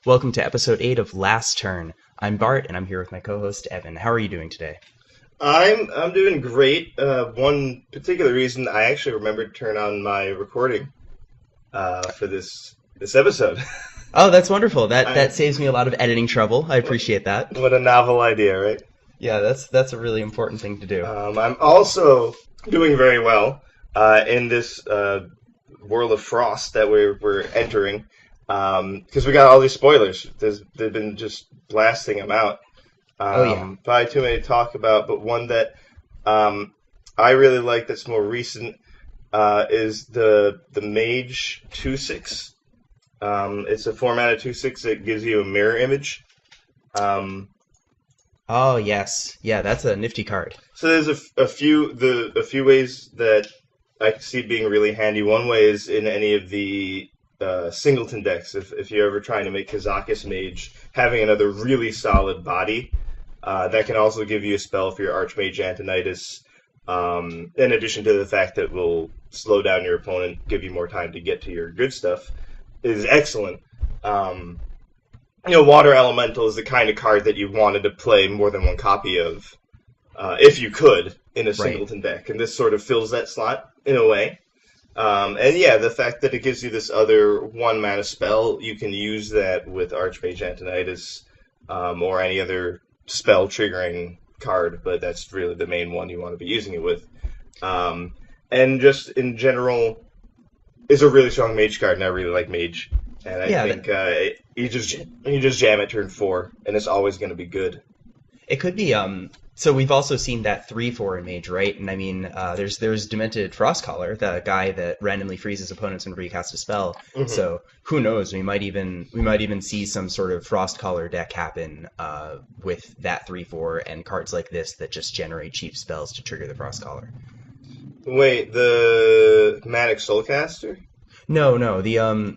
Welcome to episode 8 of Last Turn. I'm Bart, and I'm here with my co-host, Evan. How are you doing today? I'm doing great. One particular reason I actually remembered to turn on my recording for this episode. Oh, that's wonderful. That saves me a lot of editing trouble. I appreciate that. What a novel idea, right? Yeah, that's a really important thing to do. I'm also doing very well in this world of frost that we're entering. Because we got all these spoilers. They've been just blasting them out. Probably too many to talk about, but one that I really like that's more recent is the Mage 2/6. It's a 4-mana 2/6 that gives you a mirror image. Oh yes, yeah, that's a nifty card. So there's a few ways that I can see it being really handy. One way is in any of the singleton decks. If you're ever trying to make kazakh Mage, having another really solid body that can also give you a spell for your Archmage Antonidas, in addition to the fact that will slow down your opponent, give you more time to get to your good stuff, is excellent. Water Elemental is the kind of card that you wanted to play more than one copy of, if you could, in a singleton deck, and this sort of fills that slot in a way. The fact that it gives you this other 1-mana spell, you can use that with Archmage Antonidas, or any other spell-triggering card, but that's really the main one you want to be using it with. And just in general, it's a really strong Mage card, and I really like Mage. And I think you just jam at turn 4, and it's always going to be good. It could be, so we've also seen that 3/4 in Mage, right? And I mean, there's Demented Frostcaller, the guy that randomly freezes opponents whenever you cast a spell. Mm-hmm. So who knows? We might even see some sort of Frostcaller deck happen with that 3/4 and cards like this that just generate cheap spells to trigger the Frostcaller. Wait, the Manic Soulcaster? No.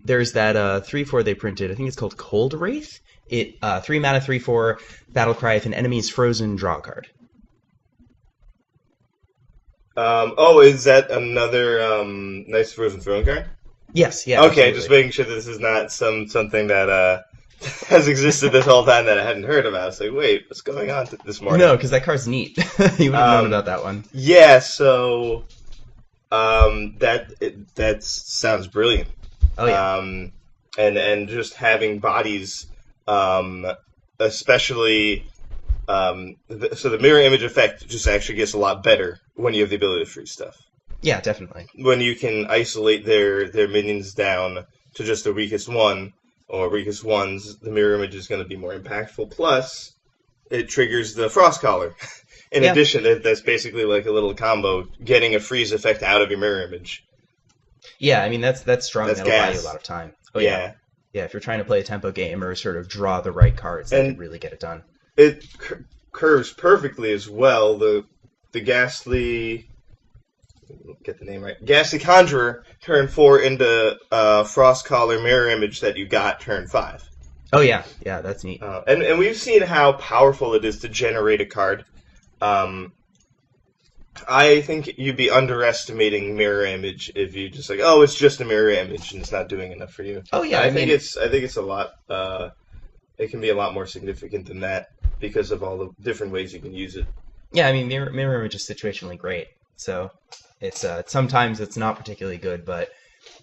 There's that 3/4 they printed. I think it's called Cold Wraith. It 3-mana 3/4 Battlecry. If an enemy's frozen, draw a card. Is that another nice Frozen Throne card? Yes, yeah. Okay, absolutely. Just making sure that this is not something that has existed this whole time that I hadn't heard about. It's like, wait, what's going on this morning? No, because that card's neat. You would have known about that one. Yeah, so that sounds brilliant. Oh yeah. And just having bodies. Especially, so the mirror image effect just actually gets a lot better when you have the ability to freeze stuff. Yeah, definitely. When you can isolate their minions down to just the weakest one, or weakest ones, the mirror image is going to be more impactful. Plus, it triggers the Frostcaller. In addition, that's basically like a little combo, getting a freeze effect out of your mirror image. Yeah, I mean, that's strong. That'll buy you a lot of time. Oh, yeah. Yeah, if you're trying to play a tempo game or sort of draw the right cards, then you can really get it done. It curves perfectly as well. The Ghastly... Get the name right. Ghastly Conjurer, turn 4 into Frostcaller mirror image that you got turn 5. Oh, yeah. Yeah, that's neat. And we've seen how powerful it is to generate a card. I think you'd be underestimating mirror image if you just like, oh, it's just a mirror image and it's not doing enough for you. Oh yeah, I think it's a lot. It can be a lot more significant than that because of all the different ways you can use it. Yeah, I mean, mirror image is situationally great. So it's sometimes it's not particularly good, but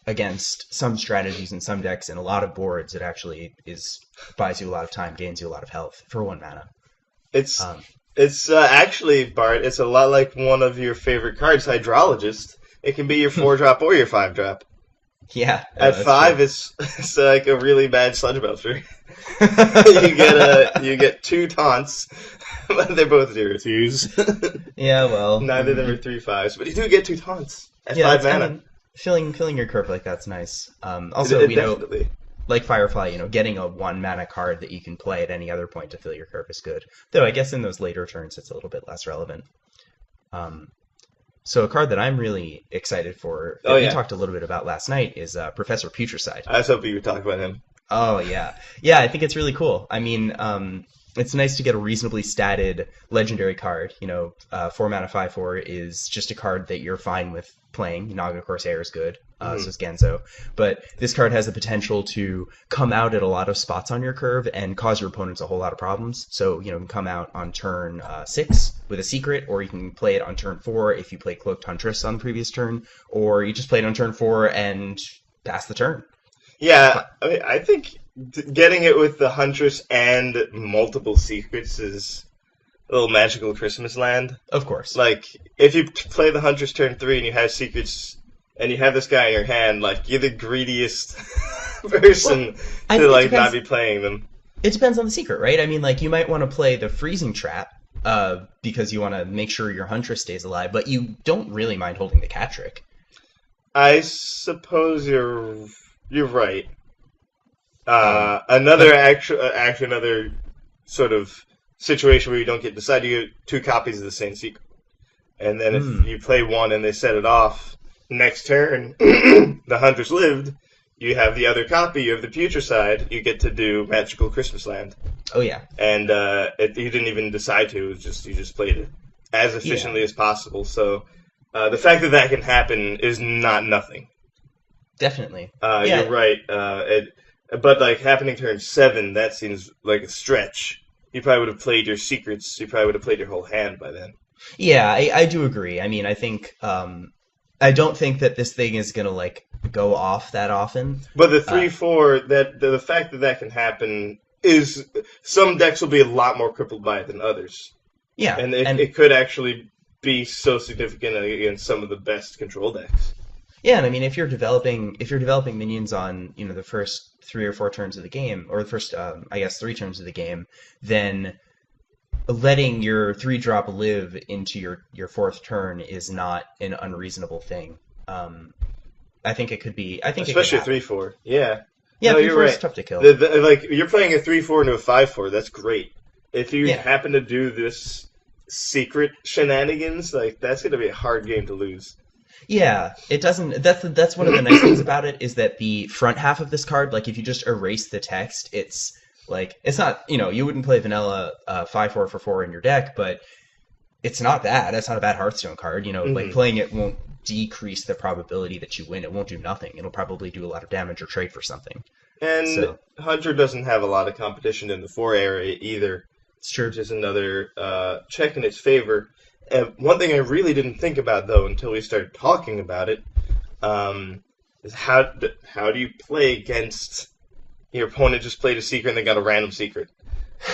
against some strategies and some decks and a lot of boards, it actually buys you a lot of time, gains you a lot of health for 1 mana. It's actually, Bart, it's a lot like one of your favorite cards, Hydrologist. It can be your 4-drop or your 5-drop. Yeah. At 5, it's like a really bad Sludge Buster. You get 2 taunts. They're both 0/2s. Yeah, well. Neither of them are 3/5s, but you do get 2 taunts at 5 mana. I mean, filling your curve like that's nice. Also, definitely. Like Firefly, getting a 1-mana card that you can play at any other point to fill your curve is good. Though I guess in those later turns it's a little bit less relevant. So a card that I'm really excited for, that we talked a little bit about last night, is Professor Putricide. I was hoping you would talk about him. Oh, yeah. Yeah, I think it's really cool. I mean, it's nice to get a reasonably statted legendary card. 4 mana 5/4 is just a card that you're fine with playing. Naga Corsair is good, so is Genzo. But this card has the potential to come out at a lot of spots on your curve and cause your opponents a whole lot of problems. So, you can come out on turn 6 with a secret, or you can play it on turn 4 if you play Cloaked Huntress on the previous turn, or you just play it on turn 4 and pass the turn. Yeah, I think getting it with the Huntress and multiple secrets is a little magical Christmas land. Of course. Like, if you play the Huntress turn 3 and you have secrets, and you have this guy in your hand, like, you're the greediest person to, like, not be playing them. It depends on the secret, right? I mean, like, you might want to play the Freezing Trap, because you want to make sure your Huntress stays alive, but you don't really mind holding the Cat Trick. I suppose you're right. Another sort of situation where you don't get decided, you get 2 copies of the same secret. And then if you play one and they set it off, next turn, the Huntress lived, you have the other copy, you have the future side, you get to do Magical Christmas Land. Oh, yeah. And you didn't even decide to, you just played it as efficiently as possible. So the fact that that can happen is not nothing. Definitely. You're right. But like happening turn 7, that seems like a stretch. You probably would have played your secrets. You probably would have played your whole hand by then. Yeah, I do agree. I mean, I think I don't think that this thing is gonna like go off that often. But the 3/4, the fact that that can happen is some decks will be a lot more crippled by it than others. Yeah, and it could actually be so significant against some of the best control decks. Yeah, and I mean, if you're developing minions on the first 3 or 4 turns of the game, or the first 3 turns of the game, then letting your 3-drop live into your 4th turn is not an unreasonable thing. I think it could be. I think especially it could a 3/4. Yeah. Yeah, no, 3/4 you're right. is tough to kill. Like you're playing a 3/4 into a 5/4. That's great. If you happen to do this secret shenanigans, like that's going to be a hard game to lose. Yeah, it doesn't. That's one of the nice things about it is that the front half of this card, like if you just erase the text, it's not you wouldn't play vanilla 5/4 for 4 in your deck, but it's not bad. That's not a bad Hearthstone card. Like playing it won't decrease the probability that you win. It won't do nothing. It'll probably do a lot of damage or trade for something. And Hunter doesn't have a lot of competition in the 4 area either. It's true. Which is another check in its favor. One thing I really didn't think about, though, until we started talking about it, is how do you play against your opponent just played a secret and they got a random secret?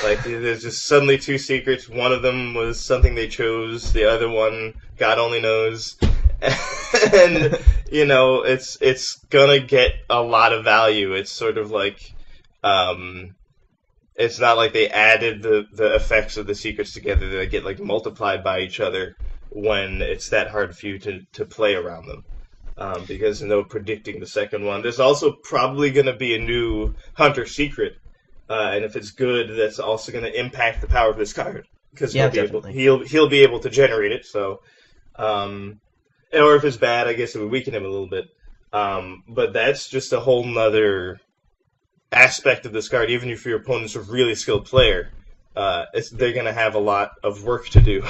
Like, there's just suddenly 2 secrets. One of them was something they chose. The other one, God only knows. And, it's gonna get a lot of value. It's sort of like... it's not like they added the effects of the secrets together. They get like multiplied by each other when it's that hard for you to play around them. Because there's no predicting the second one. There's also probably going to be a new Hunter secret. And if it's good, that's also going to impact the power of this card. Because he'll be able to generate it. So, or if it's bad, I guess it would weaken him a little bit. But that's just a whole nother aspect of this card. Even if your opponent's a really skilled player, they're going to have a lot of work to do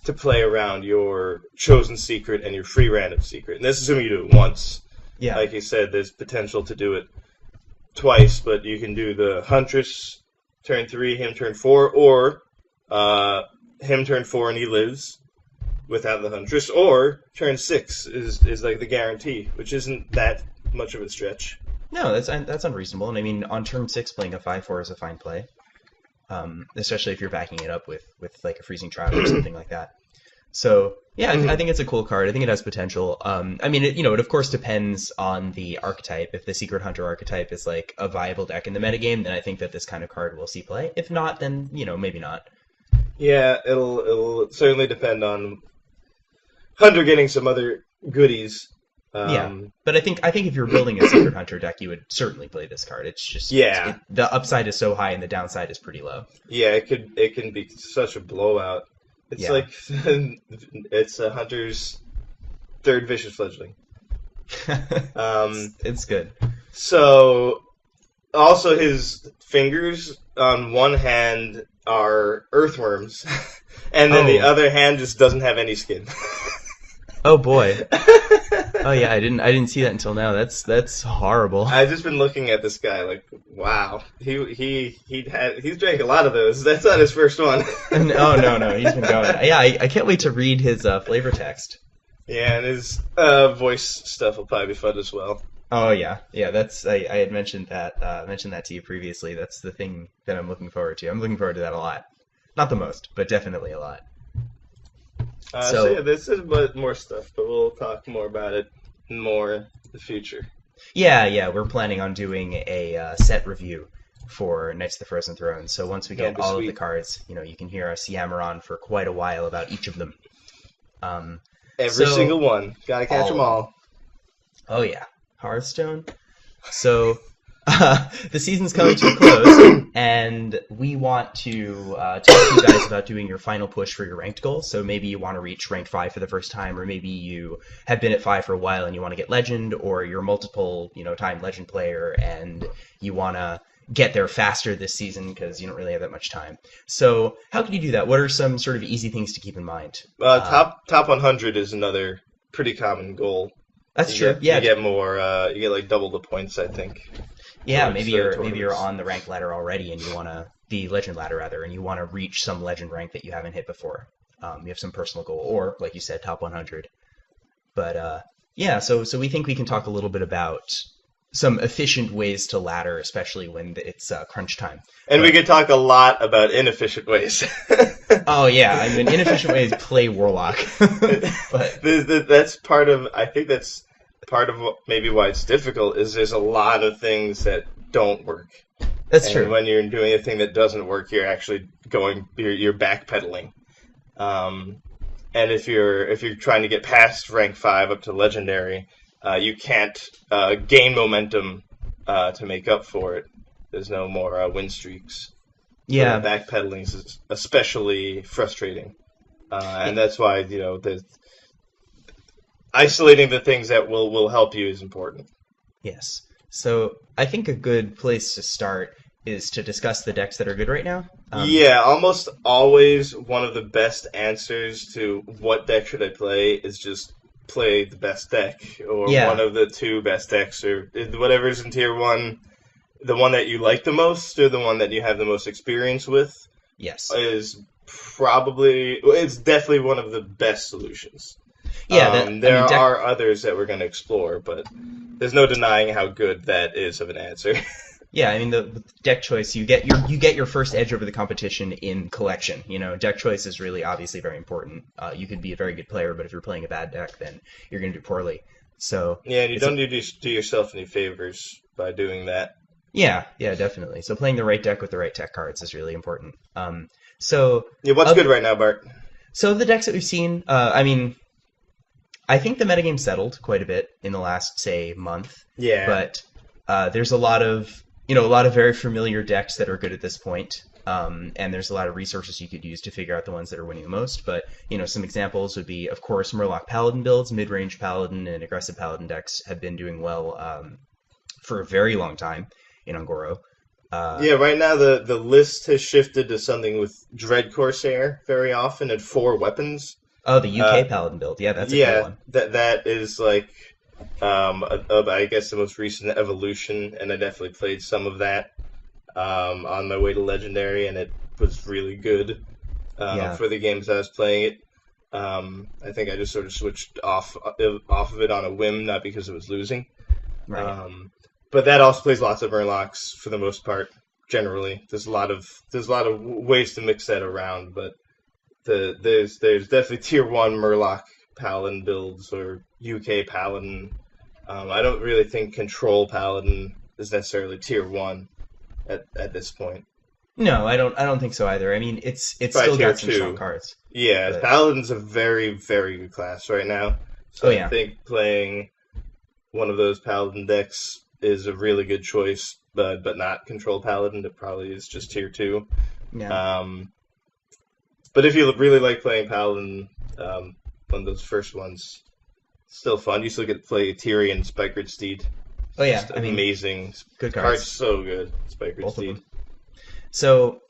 to play around your chosen secret and your free random secret. And that's assuming you do it once. Yeah. Like you said, there's potential to do it twice, but you can do the Huntress turn 3, him turn 4, or him turn 4 and he lives without the Huntress, or turn 6 is like the guarantee, which isn't that much of a stretch. No, that's unreasonable. And I mean, on turn 6, playing a 5/4 is a fine play, especially if you're backing it up with like a Freezing Trap or something like that. So yeah, I think it's a cool card. I think it has potential. I mean, it of course depends on the archetype. If the Secret Hunter archetype is like a viable deck in the metagame, then I think that this kind of card will see play. If not, then maybe not. Yeah, it'll certainly depend on Hunter getting some other goodies. Yeah, but I think if you're building a Secret Hunter deck, you would certainly play this card. It's just the upside is so high and the downside is pretty low. Yeah, it can be such a blowout. It's like it's a Hunter's 3rd Vicious Fledgling. It's good. So also his fingers on one hand are earthworms, and then the other hand just doesn't have any skin. Oh boy. Oh yeah, I didn't see that until now. That's horrible. I've just been looking at this guy like, wow, he's drank a lot of those. That's not his first one. No, he's been going. Yeah, I can't wait to read his flavor text. Yeah, and his voice stuff will probably be fun as well. Oh yeah. That's I had mentioned that to you previously. That's the thing that I'm looking forward to. I'm looking forward to that a lot. Not the most, but definitely a lot. So yeah, this is more stuff, but we'll talk more about it more in the future. Yeah, we're planning on doing a set review for Knights of the Frozen Throne. So once we get all of the cards, you can hear us yammer on for quite a while about each of them. Every single one. Gotta catch them all. Oh yeah, Hearthstone. So the season's coming to a close, and we want to talk to you guys about doing your final push for your ranked goal. So maybe you want to reach rank 5 for the first time, or maybe you have been at 5 for a while and you want to get legend, or you're a multiple time legend player and you want to get there faster this season because you don't really have that much time. So how can you do that? What are some sort of easy things to keep in mind? Top 100 is another pretty common goal. That's true. You get more. You get like double the points, I think. Yeah, maybe you're on the rank ladder already, and you want to the legend ladder rather, and you want to reach some legend rank that you haven't hit before. You have some personal goal, or like you said, top 100. But yeah, so we think we can talk a little bit about some efficient ways to ladder, especially when it's crunch time. And we could talk a lot about inefficient ways. Oh yeah, I mean inefficient ways play Warlock. But that's part of. I think that's part of maybe why it's difficult is there's a lot of things that don't work. That's true. When you're doing a thing that doesn't work, you're actually you're backpedaling. And if you're trying to get past rank 5 up to legendary, you can't gain momentum to make up for it. There's no more win streaks. Yeah, so backpedaling is especially frustrating, and that's why the isolating the things that will help you is important. Yes. So I think a good place to start is to discuss the decks that are good right now. Yeah, almost always one of the best answers to what deck should I play is just play the best deck, or one of the 2 best decks, or whatever's in tier 1, the one that you like the most, or the one that you have the most experience with. Yes. It's definitely one of the best solutions. Yeah, there are others that we're going to explore, but there's no denying how good that is of an answer. Yeah, I mean the deck choice, you get your first edge over the competition in collection. Deck choice is really obviously very important. You could be a very good player, but if you're playing a bad deck, then you're going to do poorly. So yeah, and you don't need to do yourself any favors by doing that. Yeah, definitely. So playing the right deck with the right tech cards is really important. What's good right now, Bart? So the decks that we've seen, I think the metagame settled quite a bit in the last, say, month. Yeah. But there's a lot of very familiar decks that are good at this point. And there's a lot of resources you could use to figure out the ones that are winning the most. But, some examples would be, of course, Murloc Paladin builds. Mid-range Paladin and aggressive Paladin decks have been doing well for a very long time in Un'Goro. Right now the list has shifted to something with Dread Corsair very often and 4 weapons. Oh, the UK Paladin build. Yeah, that's a good one. That is like, I guess the most recent evolution, and I definitely played some of that on my way to Legendary, and it was really good for the games I was playing it. I think I just sort of switched off of it on a whim, not because it was losing. Right. But that also plays lots of Murlocs for the most part. Generally, there's a lot of ways to mix that around, but there's definitely tier 1 Murloc Paladin builds or UK Paladin. I don't really think Control Paladin is necessarily tier 1 at this point. No, I don't think so either. I mean, it's still got some strong cards. Yeah, but Paladin's a very, very good class right now. So I think playing one of those Paladin decks is a really good choice, but not Control Paladin. It probably is just tier 2. Yeah. But if you really like playing Paladin, one of those first ones, still fun. You still get to play Tyrion, Spikered Steed. Oh yeah, amazing. Good cards. So good, Spikered Both Steed. of them. So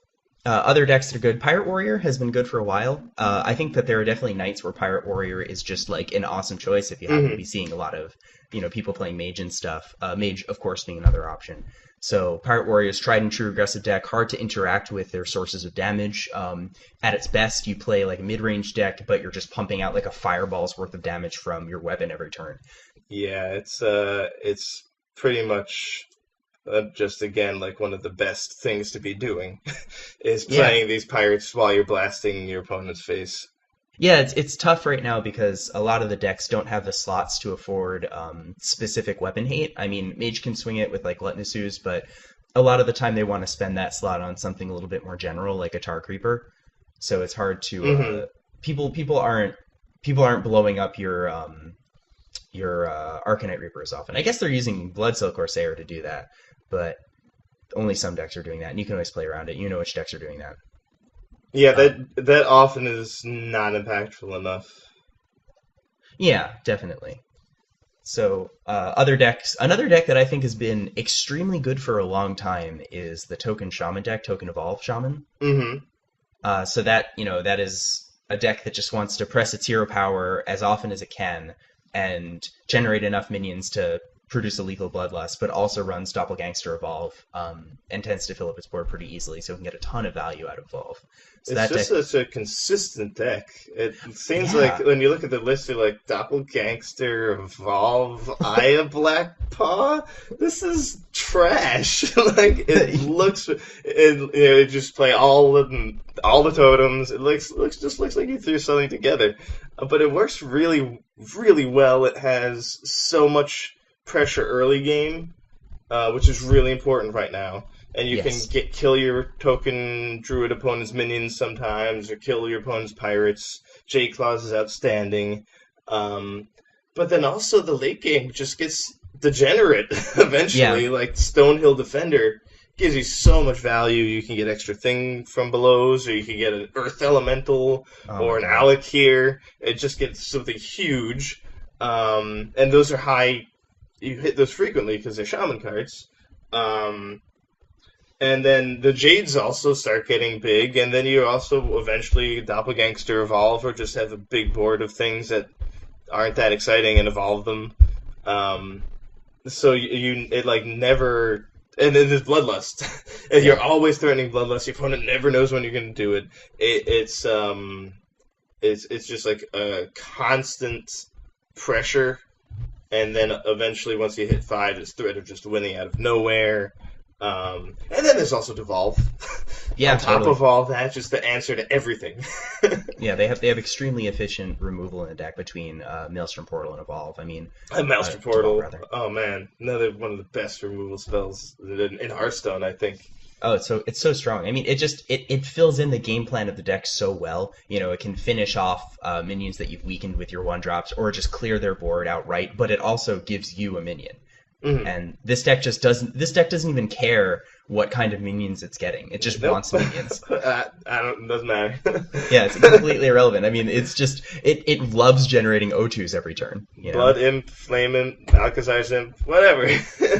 Other decks that are good, Pirate Warrior has been good for a while. I think that there are definitely nights where Pirate Warrior is just like an awesome choice if you happen to be seeing a lot of people playing Mage and stuff. Mage, of course, being another option. So Pirate Warrior is tried and true aggressive deck, hard to interact with their sources of damage. At its best, you play like a mid-range deck, but you're just pumping out like a fireball's worth of damage from your weapon every turn. Yeah, it's pretty much just again like one of the best things to be doing is playing these pirates while you're blasting your opponent's face. Yeah, it's tough right now because a lot of the decks don't have the slots to afford specific weapon hate. I mean, Mage can swing it with like Letnusus, but a lot of the time they want to spend that slot on something a little bit more general, like a Tar Creeper. So it's hard to people aren't blowing up your Arcanite Reaper as often. I guess they're using Bloodsilk Corsair to do that, but only some decks are doing that, and you can always play around it. You know which decks are doing that. Yeah, that often is not impactful enough. Yeah, definitely. So other decks, another deck that I think has been extremely good for a long time is the Token Shaman deck, Token Evolve Shaman. So that that is a deck that just wants to press its hero power as often as it can and generate enough minions to produce a lethal Bloodlust, but also runs Doppelgangster Evolve and tends to fill up its board pretty easily, so it can get a ton of value out of Evolve. So it's just such a consistent deck. It seems like when you look at the list, you're like, Doppelgangster Evolve, Eye of Black Paw? This is trash. Like, it looks... you just play all the totems. It looks like you threw something together. But it works really, really well. It has so much pressure early game, which is really important right now. And you can kill your Token Druid opponent's minions sometimes, or kill your opponent's pirates. J-Claws is outstanding. But then also the late game just gets degenerate eventually. Yeah. Like Stonehill Defender gives you so much value. You can get extra thing from belows, or you can get an Earth Elemental or an Alec here. It just gets something huge. And those are high. You hit those frequently because they're Shaman cards. And then the Jades also start getting big, and then you also eventually Doppelgangster Evolve, or just have a big board of things that aren't that exciting and evolve them. So it like never... And then there's Bloodlust. And you're always threatening Bloodlust. Your opponent never knows when you're going to do it. It's just like a constant pressure. And then eventually, once you hit 5, it's threat of just winning out of nowhere. And then there's also Devolve. Yeah, on top of all that, just the answer to everything. Yeah, they have extremely efficient removal in the deck between Maelstrom Portal and Evolve. I mean, Maelstrom Portal. Oh man, another one of the best removal spells in Hearthstone, I think. Oh, it's so strong. I mean, it fills in the game plan of the deck so well. It can finish off minions that you've weakened with your 1-drops, or just clear their board outright. But it also gives you a minion. And this deck doesn't even care what kind of minions it's getting. It just wants minions. It doesn't matter. Yeah, it's completely irrelevant. I mean, it's just it loves generating O2s every turn. Blood Imp, Flame Imp, Alcazar's Imp, whatever.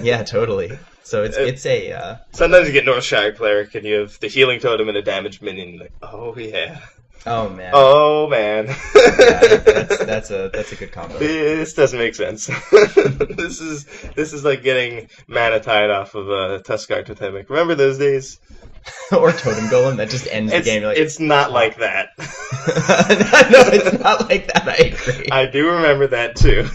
Yeah, totally. So it's a sometimes you get Northshire Cleric and you have the healing totem and a damaged minion. Like, oh yeah. Oh man. Oh man. Yeah, that's a good combo. This doesn't make sense. This is like getting Mana Tide off of a Tuskar Totemic. Remember those days? Or Totem Golem that just ends the game. You're like, it's not like that. No, it's not like that. I agree. I do remember that too.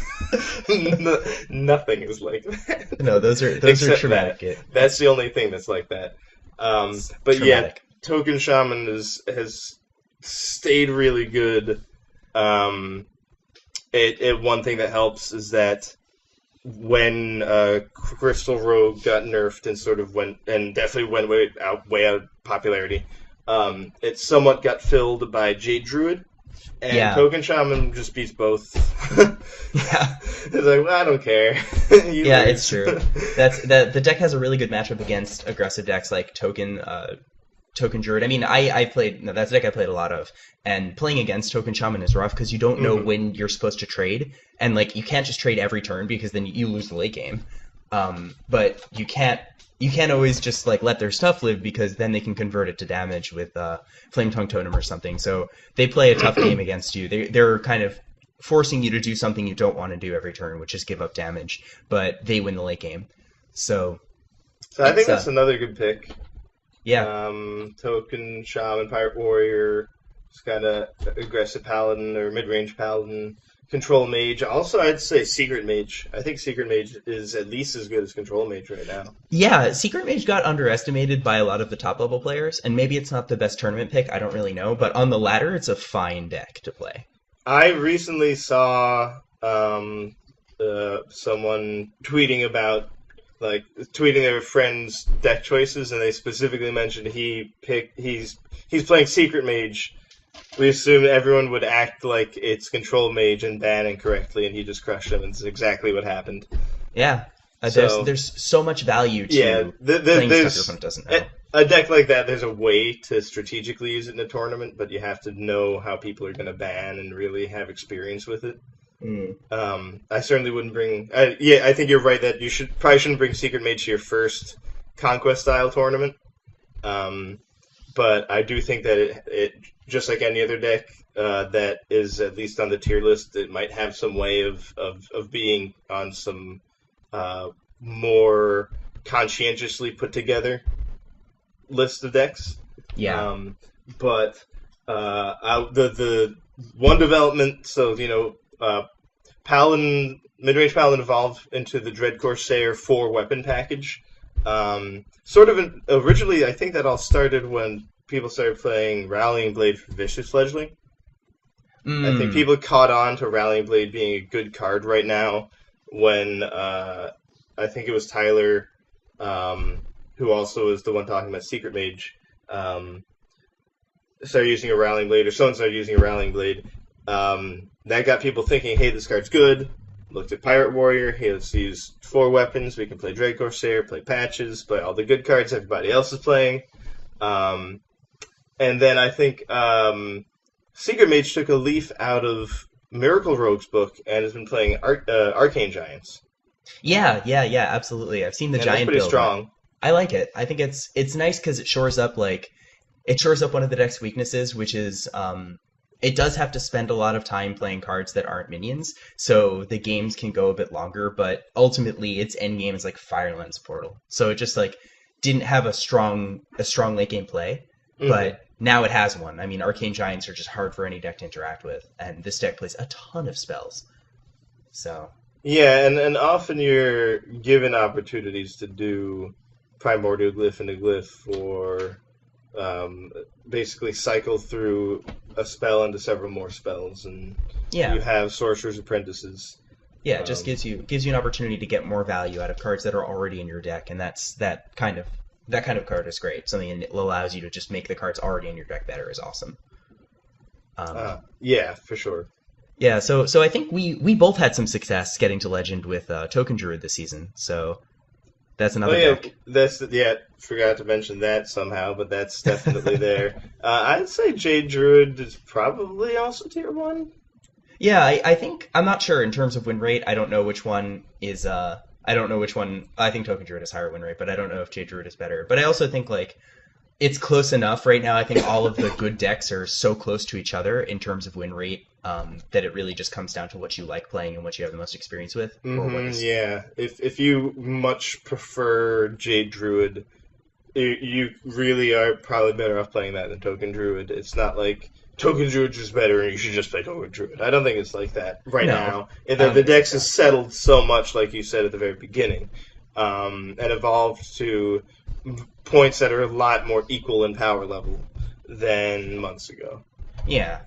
Nothing is like that. No, those are traumatic. That's the only thing that's like that. But traumatic. Yeah, Token Shaman has stayed really good. One thing that helps is that when Crystal Rogue got nerfed and sort of definitely went way out of popularity, it somewhat got filled by Jade Druid, and Token Shaman just beats both. Yeah, it's like, well, I don't care. Yeah, it's true. The deck has a really good matchup against aggressive decks like Token Druid. I mean, that's a deck I played a lot of, and playing against Token Shaman is rough because you don't know when you're supposed to trade, and like you can't just trade every turn because then you lose the late game. But you you can't always just like let their stuff live, because then they can convert it to damage with Flame Tongue Totem or something. So they play a tough game against you. They're kind of forcing you to do something you don't want to do every turn, which is give up damage, but they win the late game. So I think that's another good pick. Yeah. Token, Shaman, Pirate Warrior, just got a aggressive Paladin or mid-range Paladin, Control Mage. Also, I'd say Secret Mage. I think Secret Mage is at least as good as Control Mage right now. Yeah, Secret Mage got underestimated by a lot of the top-level players, and maybe it's not the best tournament pick, I don't really know, but on the ladder, it's a fine deck to play. I recently saw someone tweeting about their friends' deck choices, and they specifically mentioned he's playing Secret Mage. We assume everyone would act like it's Control Mage and ban incorrectly, and he just crushed them, and it's exactly what happened. Yeah, there's so much value to playing stuff your opponent doesn't know. A deck like that, there's a way to strategically use it in a tournament, but you have to know how people are going to ban and really have experience with it. I certainly wouldn't bring... I think you're right that you probably shouldn't bring Secret Mage to your first Conquest-style tournament. But I do think that it just like any other deck that is at least on the tier list, it might have some way of being on some more conscientiously put together list of decks. Yeah. But the one development, so Paladin, mid-range Paladin evolved into the Dread Corsair 4-weapon package. Originally, I think that all started when people started playing Rallying Blade for Vicious Fledgling. I think people caught on to Rallying Blade being a good card right now when I think it was Tyler, who also is the one talking about Secret Mage, started using a Rallying Blade, or someone started using a Rallying Blade. That got people thinking, hey, this card's good. Looked at Pirate Warrior. Hey, let's use 4 weapons. We can play Dread Corsair, play Patches, play all the good cards everybody else is playing. And then I think Secret Mage took a leaf out of Miracle Rogue's book and has been playing Arcane Giants. Yeah, absolutely. I've seen the Giant pretty build. Strong. I like it. I think it's nice because it shores up one of the deck's weaknesses, which is it does have to spend a lot of time playing cards that aren't minions, so the games can go a bit longer, but ultimately its end game is like Firelens Portal. So it just didn't have a strong late game play, but now it has one. I mean, Arcane Giants are just hard for any deck to interact with, and this deck plays a ton of spells. So yeah, and often you're given opportunities to do Primordial Glyph and a Glyph, or basically cycle through a spell into several more spells, and you have Sorcerer's Apprentices. Yeah, it just gives you an opportunity to get more value out of cards that are already in your deck, and that kind of card is great. Something that allows you to just make the cards already in your deck better is awesome. Yeah, for sure. Yeah, so I think we both had some success getting to Legend with Token Druid this season. So that's another deck. Forgot to mention that somehow, but that's definitely there. I'd say Jade Druid is probably also tier 1. Yeah, I think, I'm not sure in terms of win rate. I don't know which one is, I think Token Druid has higher win rate, but I don't know if Jade Druid is better. But I also think, it's close enough right now. I think all of the good decks are so close to each other in terms of win rate that it really just comes down to what you like playing and what you have the most experience with. Yeah, if you much prefer Jade Druid, you really are probably better off playing that than Token Druid. It's not like Token Druid is better and you should just play Token Druid. I don't think it's like that now. The decks has settled so much, like you said at the very beginning, and evolved to points that are a lot more equal in power level than months ago. Yeah.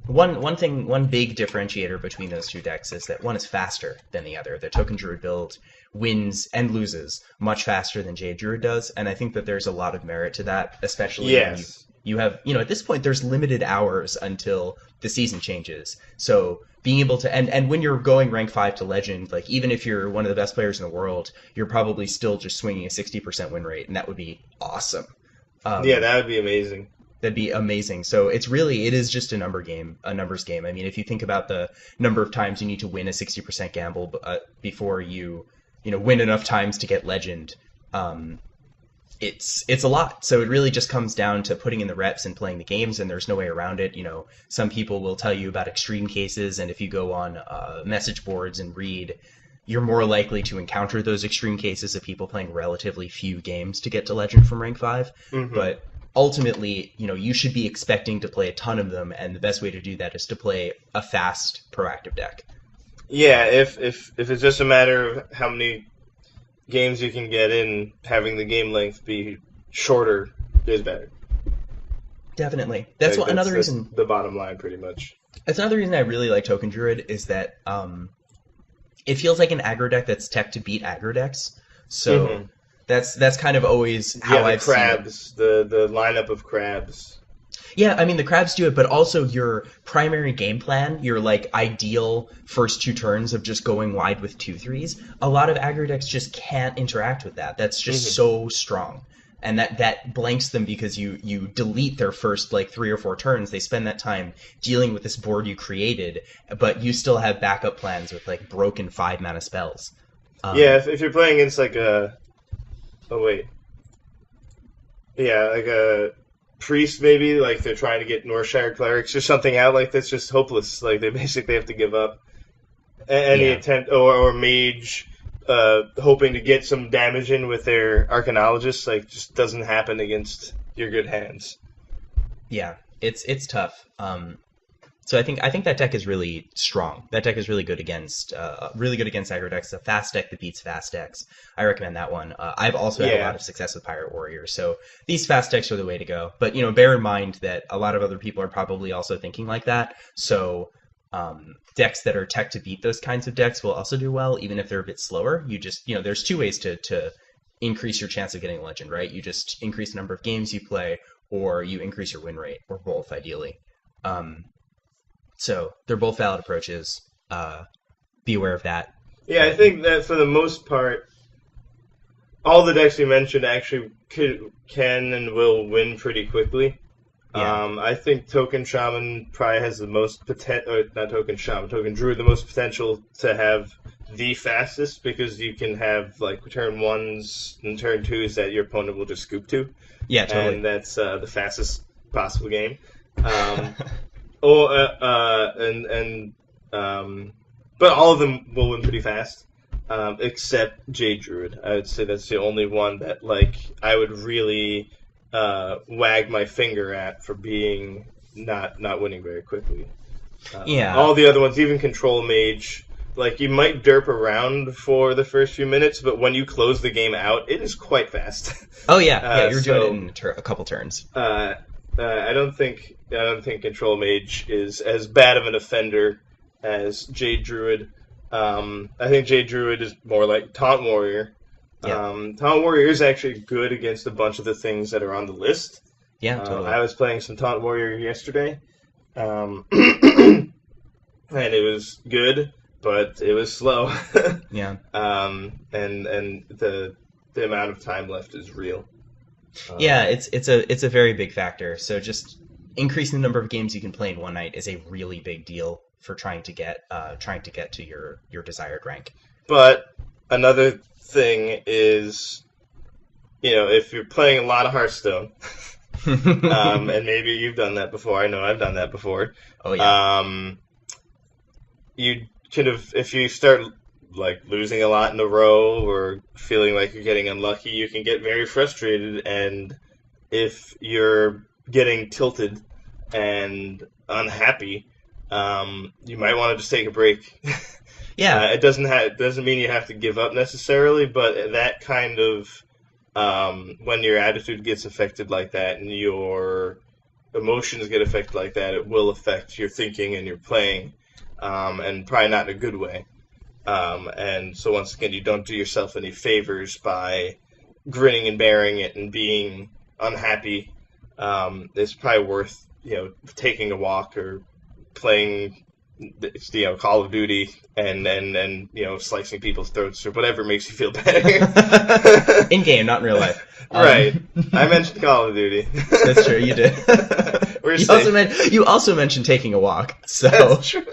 One big differentiator between those two decks is that one is faster than the other. The Token Druid build wins and loses much faster than Jade Druid does, and I think that there's a lot of merit to that, especially when you have, at this point there's limited hours until the season changes. So being able to, and when you're going rank 5 to Legend, even if you're one of the best players in the world, you're probably still just swinging a 60% win rate, and that would be awesome. That would be amazing. That'd be amazing. So it is just a numbers game. I mean, if you think about the number of times you need to win a 60% gamble before you win enough times to get Legend, it's a lot. So it really just comes down to putting in the reps and playing the games, and there's no way around it. Some people will tell you about extreme cases, and if you go on message boards and read, you're more likely to encounter those extreme cases of people playing relatively few games to get to Legend from rank 5. Mm-hmm. But ultimately, you should be expecting to play a ton of them, and the best way to do that is to play a fast, proactive deck. Yeah, if it's just a matter of how many games you can get in, having the game length be shorter is better. Definitely. That's another reason. The bottom line, pretty much. That's another reason I really like Token Druid is that it feels like an aggro deck that's tech to beat aggro decks. So that's kind of always how I've crabs, seen it. The lineup of crabs. Yeah, I mean, the crabs do it, but also your primary game plan, your ideal first 2 turns of just going wide with 2/3s, a lot of aggro decks just can't interact with that. That's just so strong. And that blanks them because you delete their first 3 or 4 turns. They spend that time dealing with this board you created, but you still have backup plans with broken 5 mana spells. Yeah, if you're playing against a priest, maybe they're trying to get Northshire clerics or something out, that's just hopeless. They basically have to give up any attempt, or mage hoping to get some damage in with their arcanologist, just doesn't happen against your good hands. Yeah, it's tough. So I think that deck is really strong. That deck is really good against aggro decks. It's a fast deck that beats fast decks. I recommend that one. I've also had a lot of success with Pirate Warrior, so these fast decks are the way to go. But bear in mind that a lot of other people are probably also thinking like that. So decks that are tech to beat those kinds of decks will also do well, even if they're a bit slower. You just there's 2 ways to increase your chance of getting a legend, right? You just increase the number of games you play, or you increase your win rate, or both, ideally. So they're both valid approaches. Be aware of that. Yeah, I think that for the most part, all the decks you mentioned actually can and will win pretty quickly. Yeah. I think Token Shaman probably has the most potential, not Token Shaman, Token Druid, the most potential to have the fastest, because you can have turn 1s and turn 2s that your opponent will just scoop to. Yeah, totally. And that's the fastest possible game. But all of them will win pretty fast, except Jade Druid. I would say that's the only one that I would really wag my finger at for being not winning very quickly. All the other ones, even Control Mage, you might derp around for the first few minutes, but when you close the game out, it is quite fast. Oh yeah, you're doing it in a couple turns. I don't think Control Mage is as bad of an offender as Jade Druid. I think Jade Druid is more like Taunt Warrior. Yeah. Taunt Warrior is actually good against a bunch of the things that are on the list. Yeah, totally. I was playing some Taunt Warrior yesterday, and it was good, but it was slow. Yeah. And the amount of time left is real. Yeah, it's a very big factor. So just increasing the number of games you can play in one night is a really big deal for trying to get to your desired rank. But another thing is, if you're playing a lot of Hearthstone, and maybe you've done that before. I know I've done that before. Oh yeah. You could have, if you start losing a lot in a row or feeling like you're getting unlucky, you can get very frustrated, and if you're getting tilted and unhappy, you might want to just take a break. Yeah. It doesn't mean you have to give up necessarily, but that kind of when your attitude gets affected like that and your emotions get affected like that, it will affect your thinking and your playing, and probably not in a good way. And so once again, you don't do yourself any favors by grinning and bearing it and being unhappy. It's probably worth, taking a walk or playing, Call of Duty and slicing people's throats or whatever makes you feel better. In game, not in real life. Right. I mentioned Call of Duty. That's true, you did. You also mentioned taking a walk. So. That's true.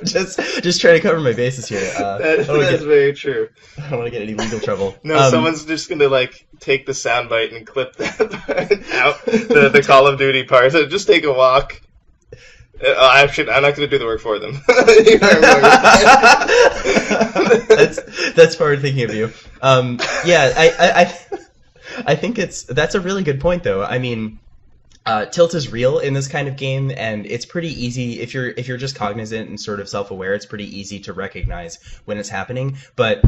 just trying to cover my bases here. That's very true. I don't want to get any legal trouble. No, someone's just gonna like take the soundbite and clip that out, the Call of Duty part. So just take a walk. I'm not going to do the work for them. That's forward thinking of you. I think that's a really good point, though. I mean, tilt is real in this kind of game, and it's pretty easy if you're just cognizant and sort of self-aware. It's pretty easy to recognize when it's happening, but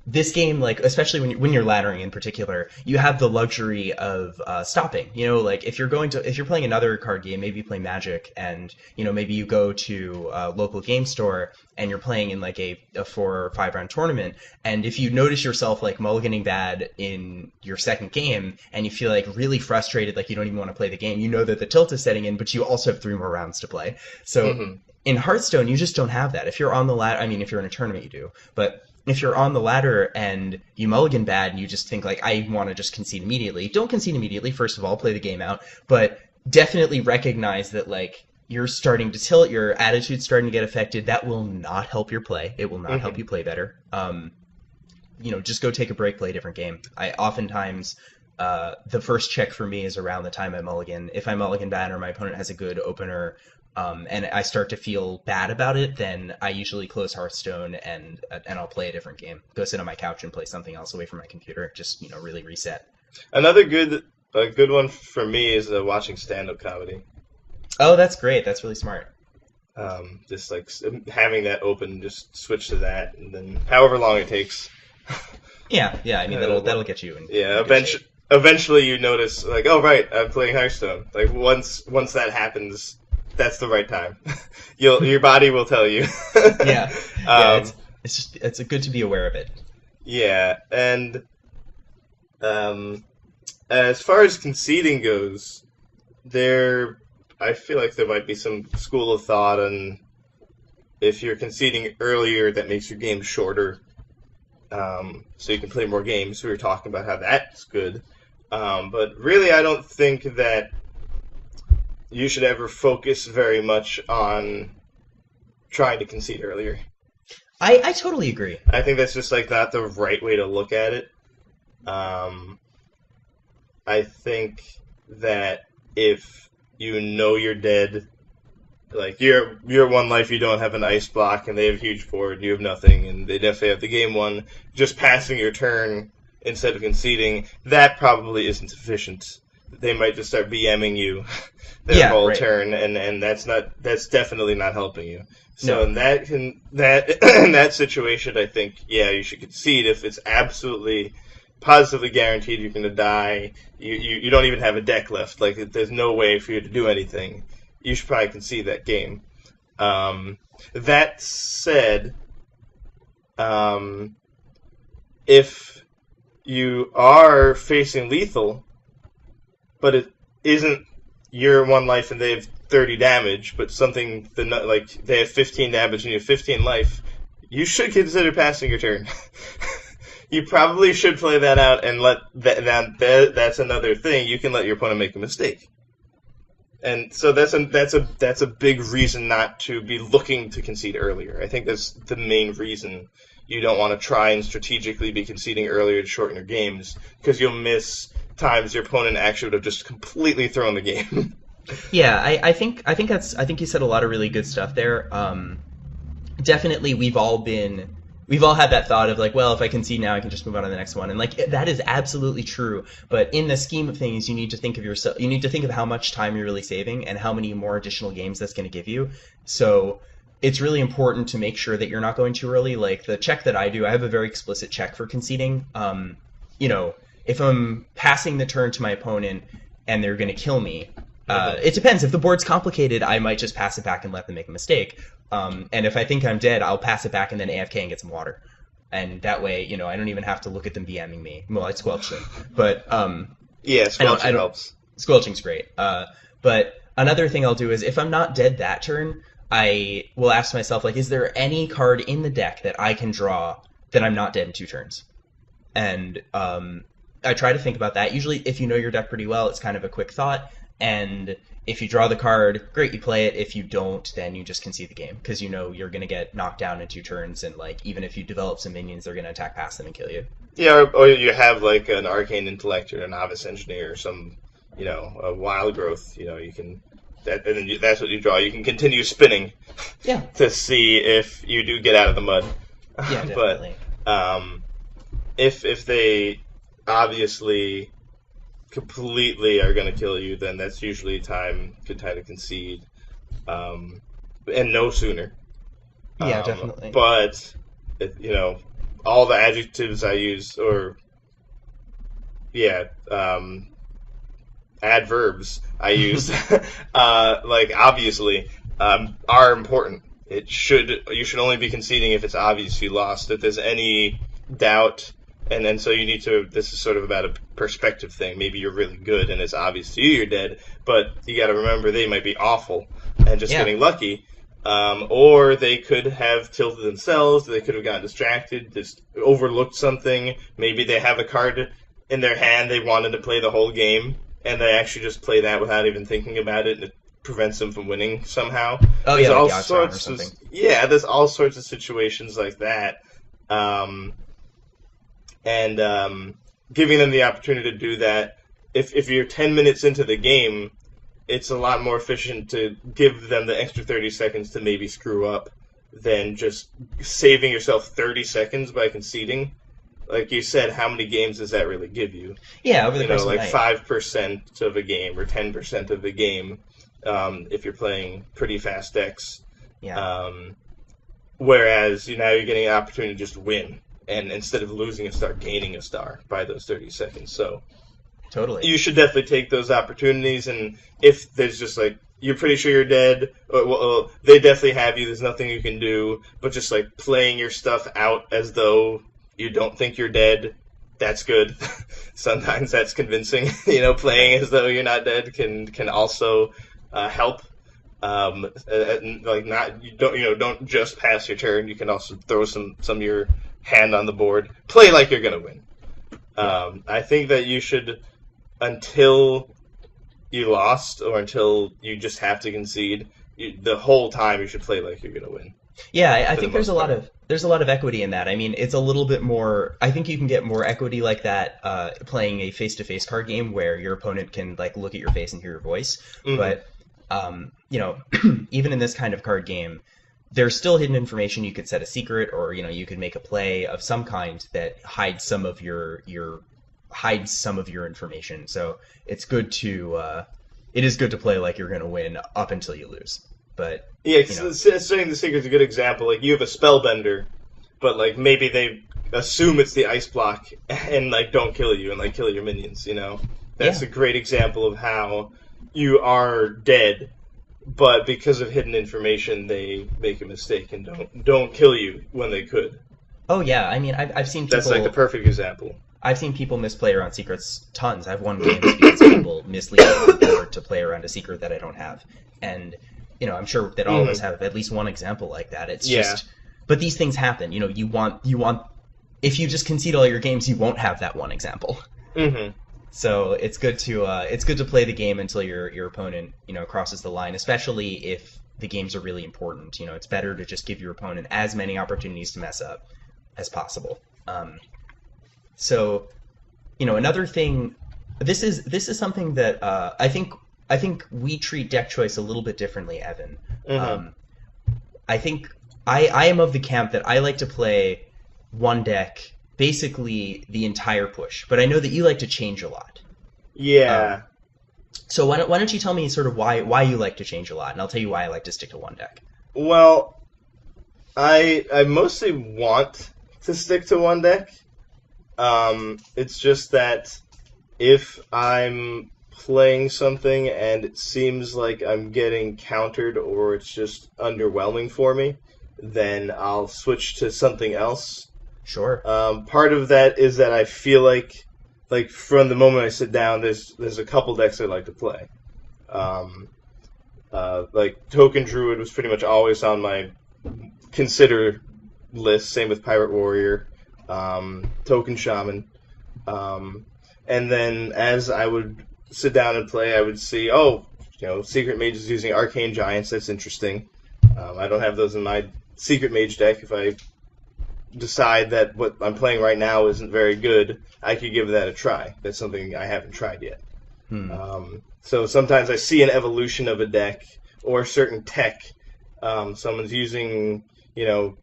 this game, like, especially when you're laddering in particular, you have the luxury of stopping. You know, like if you're playing another card game, maybe you play Magic, and you know maybe you go to a local game store and you're playing in like a 4 or 5 round tournament, and if you notice yourself like mulliganing bad in your second game and you feel like really frustrated, like you don't even want to play the game, you know that the tilt is setting in, but you also have 3 more rounds to play. So in Hearthstone, you just don't have that. If you're on the ladder, I mean, if you're in a tournament, you do, but if you're on the ladder and you mulligan bad and you just think like, I want to just concede immediately, don't concede immediately. First of all, play the game out, but definitely recognize that like you're starting to tilt, your attitude's starting to get affected. That will not help your play. It will not help you play better. You know, just go take a break, play a different game. I oftentimes, the first check for me is around the time I mulligan. If I mulligan bad or my opponent has a good opener, and I start to feel bad about it, then I usually close Hearthstone and I'll play a different game. Go sit on my couch and play something else away from my computer. Just, you know, really reset. Another good one for me is watching stand-up comedy. Oh, that's great. That's really smart. Just like having that open, just switch to that, and then however long it takes. Yeah. I mean, that'll get you in. Yeah, eventually you notice like, oh right, I'm playing Hearthstone. Like once that happens, that's the right time. Your body will tell you. Yeah. It's good to be aware of it. Yeah, and as far as conceding goes, I feel like there might be some school of thought on if you're conceding earlier, that makes your game shorter, so you can play more games. We were talking about how that's good, but really, I don't think that you should ever focus very much on trying to concede earlier. I totally agree. I think that's just like not the right way to look at it. I think that if you know you're dead, like you're 1 life, you don't have an ice block, and they have huge board, you have nothing, and they definitely have the game won, just passing your turn instead of conceding, that probably isn't sufficient. They might just start BMing you their whole turn, and that's definitely not helping you. So in that situation, I think you should concede if it's absolutely positively guaranteed you're going to die. You don't even have a deck left. Like there's no way for you to do anything. You should probably concede that game. That said, if you are facing lethal, but it isn't your 1 life and they have 30 damage, but something like they have 15 damage and you have 15 life, you should consider passing your turn. You probably should play that out and let that's another thing. You can let your opponent make a mistake, and so that's a big reason not to be looking to concede earlier. I think that's the main reason you don't want to try and strategically be conceding earlier to shorten your games, because you'll miss times your opponent actually would have just completely thrown the game. Yeah, I think you said a lot of really good stuff there. Definitely, we've all had that thought of like, well, if I concede now, I can just move on to the next one, and like that is absolutely true. But in the scheme of things, you need to think of yourself. You need to think of how much time you're really saving and how many more additional games that's going to give you. So it's really important to make sure that you're not going too early. Like the check that I do, I have a very explicit check for conceding. You know, if I'm passing the turn to my opponent and they're going to kill me, it depends. If the board's complicated, I might just pass it back and let them make a mistake. And if I think I'm dead, I'll pass it back and then AFK and get some water. And that way, you know, I don't even have to look at them BMing me. Well, I squelch them. But yeah, squelching helps. Squelching's great. But another thing I'll do is if I'm not dead that turn, I will ask myself, like, is there any card in the deck that I can draw that I'm not dead in 2 turns? And I try to think about that. Usually, if you know your deck pretty well, it's kind of a quick thought. And if you draw the card, great, you play it. If you don't, then you just concede the game because you know you're going to get knocked down in 2 turns, and like even if you develop some minions, they're going to attack past them and kill you. Yeah, or you have like an arcane intellect or a novice engineer or some, a wild growth. You can and then that's what you draw. You can continue spinning, to see if you do get out of the mud. Yeah, definitely. But if they obviously completely are going to kill you, then that's usually good time to concede, and no sooner. Yeah, definitely. But all the adjectives I use, adverbs I use, obviously, are important. You should only be conceding if it's obvious you lost. If there's any doubt. And then so you need to, this is sort of about a perspective thing. Maybe you're really good and it's obvious to you you're dead, but you got to remember they might be awful and just getting lucky. Or they could have tilted themselves, they could have gotten distracted, just overlooked something. Maybe they have a card in their hand they wanted to play the whole game, and they actually just play that without even thinking about it, and it prevents them from winning somehow. Oh, there's yeah, all like sorts or something. there's all sorts of situations like that. And giving them the opportunity to do that. If you're 10 minutes into the game, it's a lot more efficient to give them the extra 30 seconds to maybe screw up than just saving yourself 30 seconds by conceding. Like you said, how many games does that really give you? Yeah, over the course of the night. 5% of a game or 10% of the game if you're playing pretty fast decks. Yeah. Whereas now you're getting an opportunity to just win. And instead of losing a star, gaining a star by those 30 seconds. So totally, you should definitely take those opportunities. And if there's just you're pretty sure you're dead, well, they definitely have you. There's nothing you can do. But just playing your stuff out as though you don't think you're dead, that's good. Sometimes that's convincing. Playing as though you're not dead can also help. Don't just pass your turn. You can also throw some of your hand on the board. Play like you're gonna win. I think that you should, until you lost or until you just have to concede, the whole time you should play like you're gonna win. Yeah, I think there's a lot of equity in that. I mean, it's a little bit more. I think you can get more equity like that playing a face-to-face card game where your opponent can look at your face and hear your voice. Mm-hmm. But even in this kind of card game, there's still hidden information. You could set a secret, or you could make a play of some kind that hides some of your information. So it's good to it is good to play like you're going to win up until you lose. But setting the secret's a good example. You have a spellbender, but maybe they assume it's the ice block and don't kill you and kill your minions. That's a great example of how you are dead. But because of hidden information, they make a mistake and don't kill you when they could. Oh yeah, I mean, I've seen people. That's the perfect example. I've seen people misplay around secrets tons. I've won games because people mislead me or to play around a secret that I don't have. And I'm sure that all of us have at least one example like that. It's just, but these things happen. You want. If you just concede all your games, you won't have that one example. Mm-hmm. So it's good to play the game until your opponent crosses the line, especially if the games are really important. It's better to just give your opponent as many opportunities to mess up as possible. So another thing, this is something that I think we treat deck choice a little bit differently, Evan. Mm-hmm. I think I am of the camp that I like to play one deck basically the entire push, but I know that you like to change a lot. Yeah. So why don't you tell me sort of why you like to change a lot, and I'll tell you why I like to stick to one deck. Well, I mostly want to stick to one deck. It's just that if I'm playing something and it seems like I'm getting countered or it's just underwhelming for me, then I'll switch to something else. Sure. Part of that is that I feel like from the moment I sit down, there's a couple decks I like to play. Token Druid was pretty much always on my consider list. Same with Pirate Warrior, Token Shaman, and then as I would sit down and play, I would see, Secret Mage is using Arcane Giants. That's interesting. I don't have those in my Secret Mage deck. If I decide that what I'm playing right now isn't very good, I could give that a try. That's something I haven't tried yet. So sometimes I see an evolution of a deck or certain tech. Someone's using,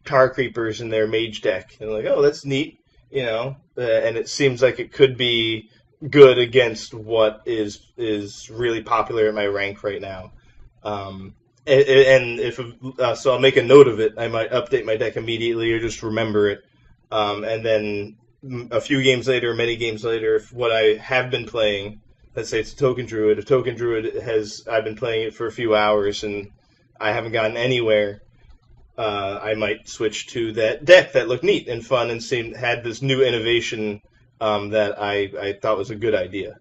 Tar Creepers in their Mage deck. And like, oh, that's neat, and it seems like it could be good against what is really popular in my rank right now. And so I'll make a note of it. I might update my deck immediately or just remember it. And then a few games later, many games later, if what I have been playing, let's say it's a Token Druid. If Token Druid I've been playing it for a few hours and I haven't gotten anywhere, I might switch to that deck that looked neat and fun and had this new innovation that I thought was a good idea.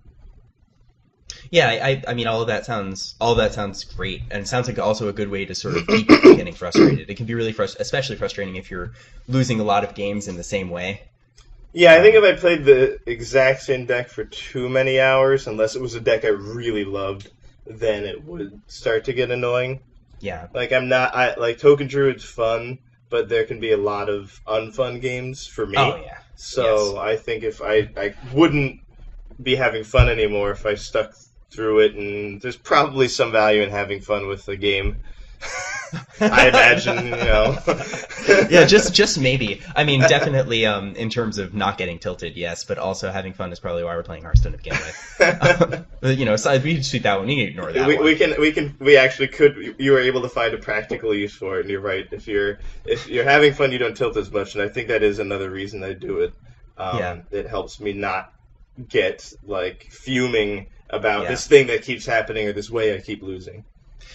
Yeah, I mean, all that sounds great, and it sounds like also a good way to sort of keep you from getting frustrated. It can be really especially frustrating if you're losing a lot of games in the same way. Yeah, I think if I played the exact same deck for too many hours, unless it was a deck I really loved, then it would start to get annoying. Yeah. Like, Token Druid's fun, but there can be a lot of unfun games for me. Oh, yeah. So yes. I think if I wouldn't be having fun anymore if I stuck through it, and there's probably some value in having fun with the game. I imagine, Yeah, just maybe. I mean, definitely in terms of not getting tilted, yes, but also having fun is probably why we're playing Hearthstone to begin with. So we can shoot that one. You can ignore that one. We actually could. You were able to find a practical use for it, and you're right. If you're having fun, you don't tilt as much, and I think that is another reason I do it. It helps me not get fuming about this thing that keeps happening or this way I keep losing.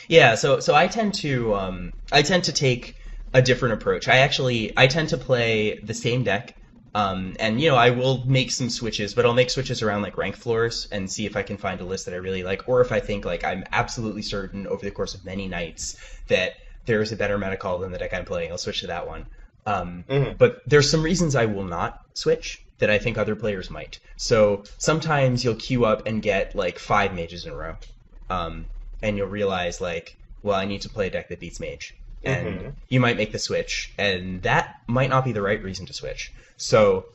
Yeah, so I tend to take a different approach. I tend to play the same deck, and I will make some switches, but I'll make switches around rank floors and see if I can find a list that I really like, or if I think I'm absolutely certain over the course of many nights that there's a better meta call than the deck I'm playing, I'll switch to that one. But there's some reasons I will not switch that I think other players might. So sometimes you'll queue up and get 5 mages in a row. And you'll realize, I need to play a deck that beats Mage. And you might make the switch, and that might not be the right reason to switch. So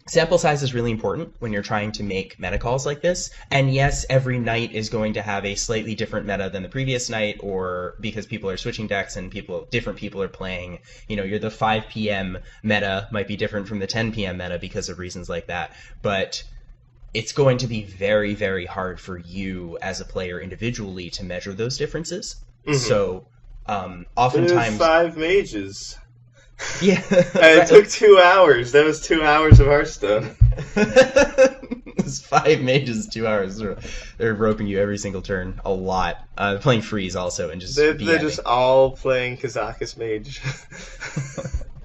sample size is really important when you're trying to make meta calls like this. And yes, every night is going to have a slightly different meta than the previous night, or because people are switching decks and different people are playing. The 5 p.m. meta might be different from the 10 p.m. meta because of reasons like that. But it's going to be very, very hard for you as a player individually to measure those differences. So, oftentimes... 5 mages. Yeah. It took 2 hours. That was 2 hours of Hearthstone. It's 5 mages, 2 hours. They're roping you every single turn. A lot. Playing Freeze also, and just They're just all playing Kazakh Mage.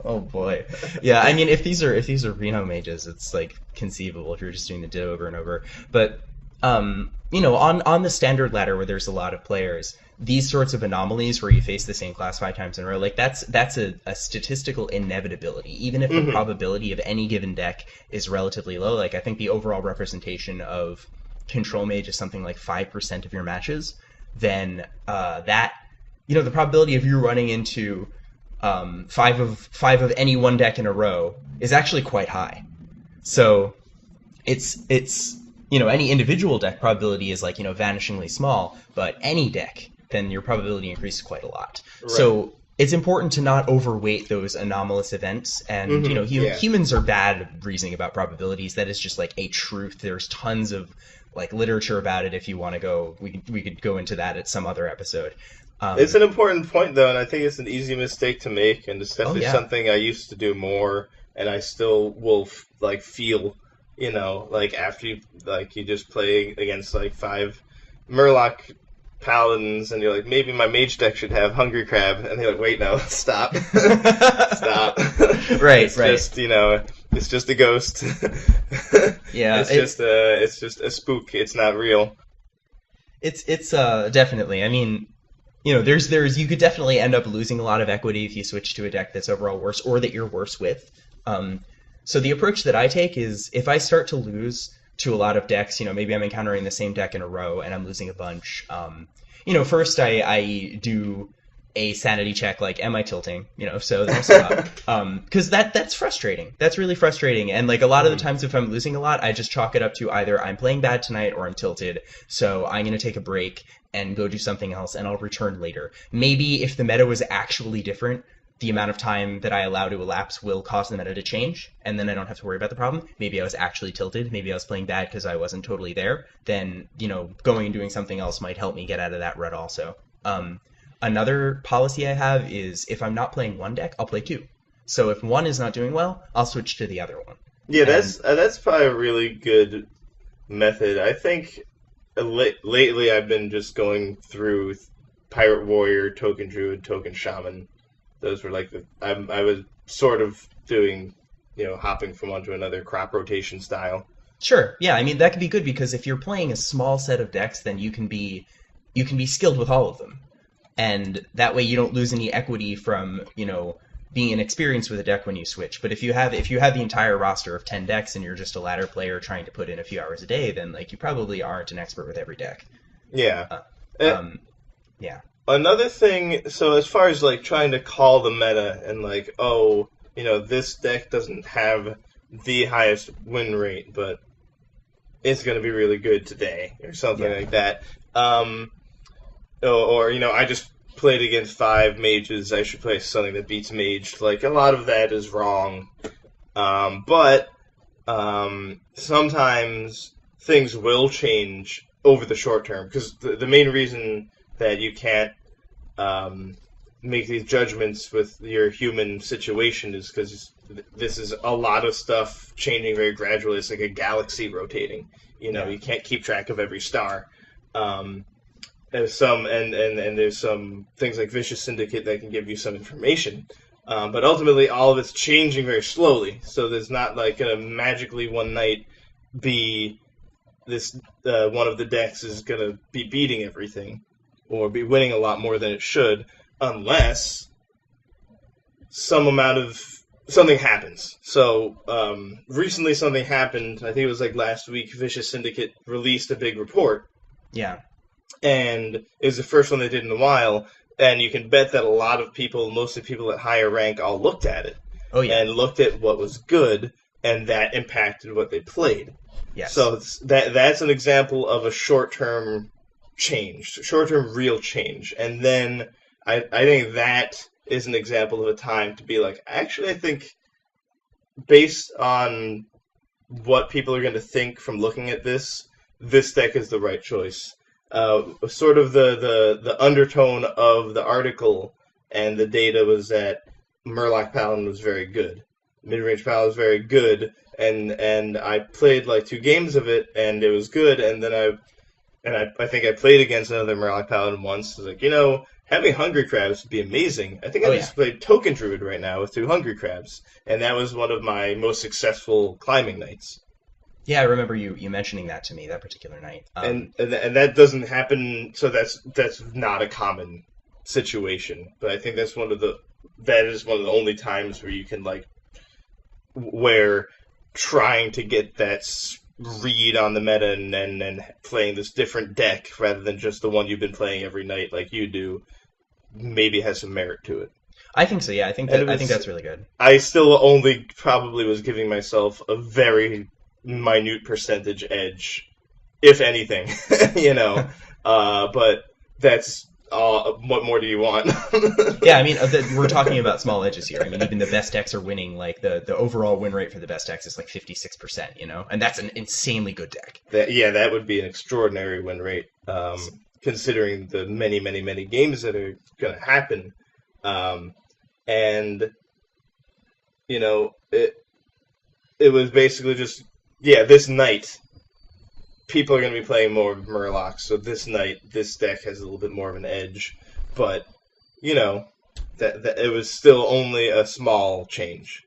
Oh boy, yeah. I mean, if these are Reno mages, it's conceivable if you're just doing the ditto over and over. But on the standard ladder where there's a lot of players, these sorts of anomalies where you face the same class 5 times in a row, that's a statistical inevitability. Even if the probability of any given deck is relatively low, I think the overall representation of Control Mage is something like 5% of your matches, then that the probability of you running into 5 of any one deck in a row is actually quite high. So it's any individual deck probability is vanishingly small, but any deck, then your probability increases quite a lot. Right. So it's important to not overweight those anomalous events. And humans are bad at reasoning about probabilities. That is just a truth. There's tons of literature about it. If you want to go, we could go into that at some other episode. It's an important point, though, and I think it's an easy mistake to make, and it's definitely something I used to do more, and I still will feel, after you just play against 5 Murloc Paladins, and you're maybe my Mage deck should have Hungry Crab, and they're wait, no, stop, stop. Right, it's just, it's just a ghost. Yeah, it's just a spook. It's not real. It's definitely. I mean. There's you could definitely end up losing a lot of equity if you switch to a deck that's overall worse or that you're worse with. So the approach that I take is if I start to lose to a lot of decks. Maybe I'm encountering the same deck in a row and I'm losing a bunch. First I do a sanity check, like, am I tilting? So that's because that's frustrating. That's really frustrating. And like a lot of the times if I'm losing a lot, I just chalk it up to either I'm playing bad tonight or I'm tilted. So I'm going to take a break and go do something else and I'll return later. Maybe if the meta was actually different, the amount of time that I allow to elapse will cause the meta to change, and then I don't have to worry about the problem. Maybe I was actually tilted. Maybe I was playing bad because I wasn't totally there. Then, going and doing something else might help me get out of that rut also. Another policy I have is if I'm not playing one deck, I'll play two. So if one is not doing well, I'll switch to the other one. Yeah, that's probably a really good method. I think lately I've been just going through Pirate Warrior, Token Druid, Token Shaman. Those were like I was sort of doing, hopping from one to another, crop rotation style. Sure. Yeah, I mean that could be good because if you're playing a small set of decks, then you can be skilled with all of them. And that way you don't lose any equity from, being inexperienced with a deck when you switch. But if you have the entire roster of 10 decks and you're just a ladder player trying to put in a few hours a day, then like you probably aren't an expert with every deck. Yeah. Yeah. Another thing, so as far as like trying to call the meta and like, this deck doesn't have the highest win rate, but it's going to be really good today or something like that. Or I just played against 5 mages, I should play something that beats mage. Like, a lot of that is wrong. But sometimes things will change over the short term, because the main reason that you can't make these judgments with your human situation is because this is a lot of stuff changing very gradually. It's like a galaxy rotating. You can't keep track of every star. There's some and there's some things like Vicious Syndicate that can give you some information. But ultimately, all of it's changing very slowly. So there's not like going to magically one night be this one of the decks is going to be beating everything or be winning a lot more than it should, unless some amount of something happens. So recently something happened. I think it was like last week. Vicious Syndicate released a big report. Yeah. And it was the first one they did in a while. And you can bet that a lot of people, mostly people at higher rank, all looked at it. Oh, yeah. And looked at what was good, and that impacted what they played. Yes. So that's an example of a short-term change, short-term real change. And then I think that is an example of a time to be like, actually, I think based on what people are going to think from looking at this deck is the right choice. Sort of the undertone of the article and the data was that Murloc Paladin was very good. Mid-range Paladin was very good, and I played like 2 games of it, and it was good, and then I think I played against another Murloc Paladin once. I was like, having Hungry Crabs would be amazing. I think I just played Token Druid right now with 2 Hungry Crabs, and that was one of my most successful climbing nights. Yeah, I remember you mentioning that to me that particular night. And that doesn't happen, so that's not a common situation. But I think that is one of the only times where you can where trying to get that read on the meta and playing this different deck rather than just the one you've been playing every night like you do maybe has some merit to it. I think so. Yeah, I think that's really good. I still only probably was giving myself a very minute percentage edge, if anything, but that's what more do you want? Yeah, I mean, we're talking about small edges here. I mean, even the best decks are winning. Like the overall win rate for the best decks is like 56%, and that's an insanely good deck. That would be an extraordinary win rate, considering the many, many, many games that are going to happen. And it was basically just this night. People are going to be playing more of Murlocs, so this night, this deck has a little bit more of an edge. But, that it was still only a small change.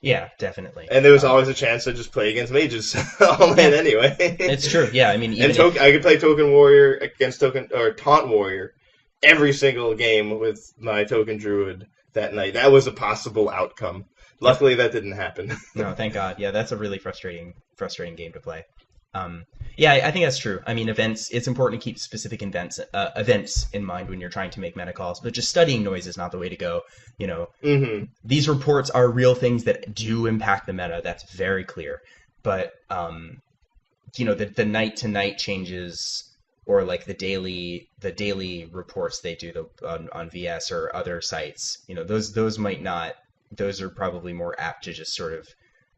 Yeah, definitely. And there was always a chance to just play against mages all night anyway. It's true, yeah. I mean, I could play Token Warrior against Taunt Warrior every single game with my Token Druid that night. That was a possible outcome. Luckily, that didn't happen. No, thank God. Yeah, that's a really frustrating game to play. Yeah, I think that's true. I mean, it's important to keep specific events in mind when you're trying to make meta calls, but just studying noise is not the way to go. These reports are real things that do impact the meta. That's very clear. But, the night to night changes, or like the daily reports they do on VS or other sites, those might not, those are probably more apt to just sort of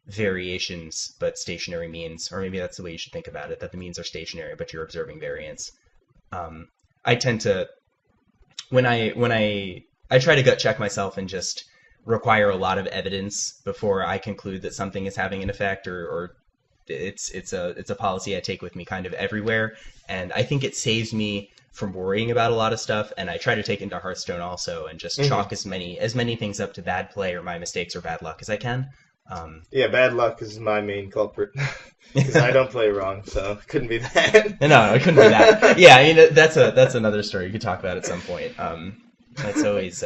variations, but stationary means, or maybe that's the way you should think about it, that the means are stationary, but you're observing variance. I tend to, when I try to gut check myself and just require a lot of evidence before I conclude that something is having an effect, or it's a policy I take with me kind of everywhere, and I think it saves me from worrying about a lot of stuff. And I try to take into Hearthstone also, and just chalk as many things up to bad play or my mistakes or bad luck as I can. Yeah, bad luck is my main culprit because I don't play wrong, so it couldn't be that. No, it couldn't be that. Yeah, I mean, that's another story you could talk about at some point. That's always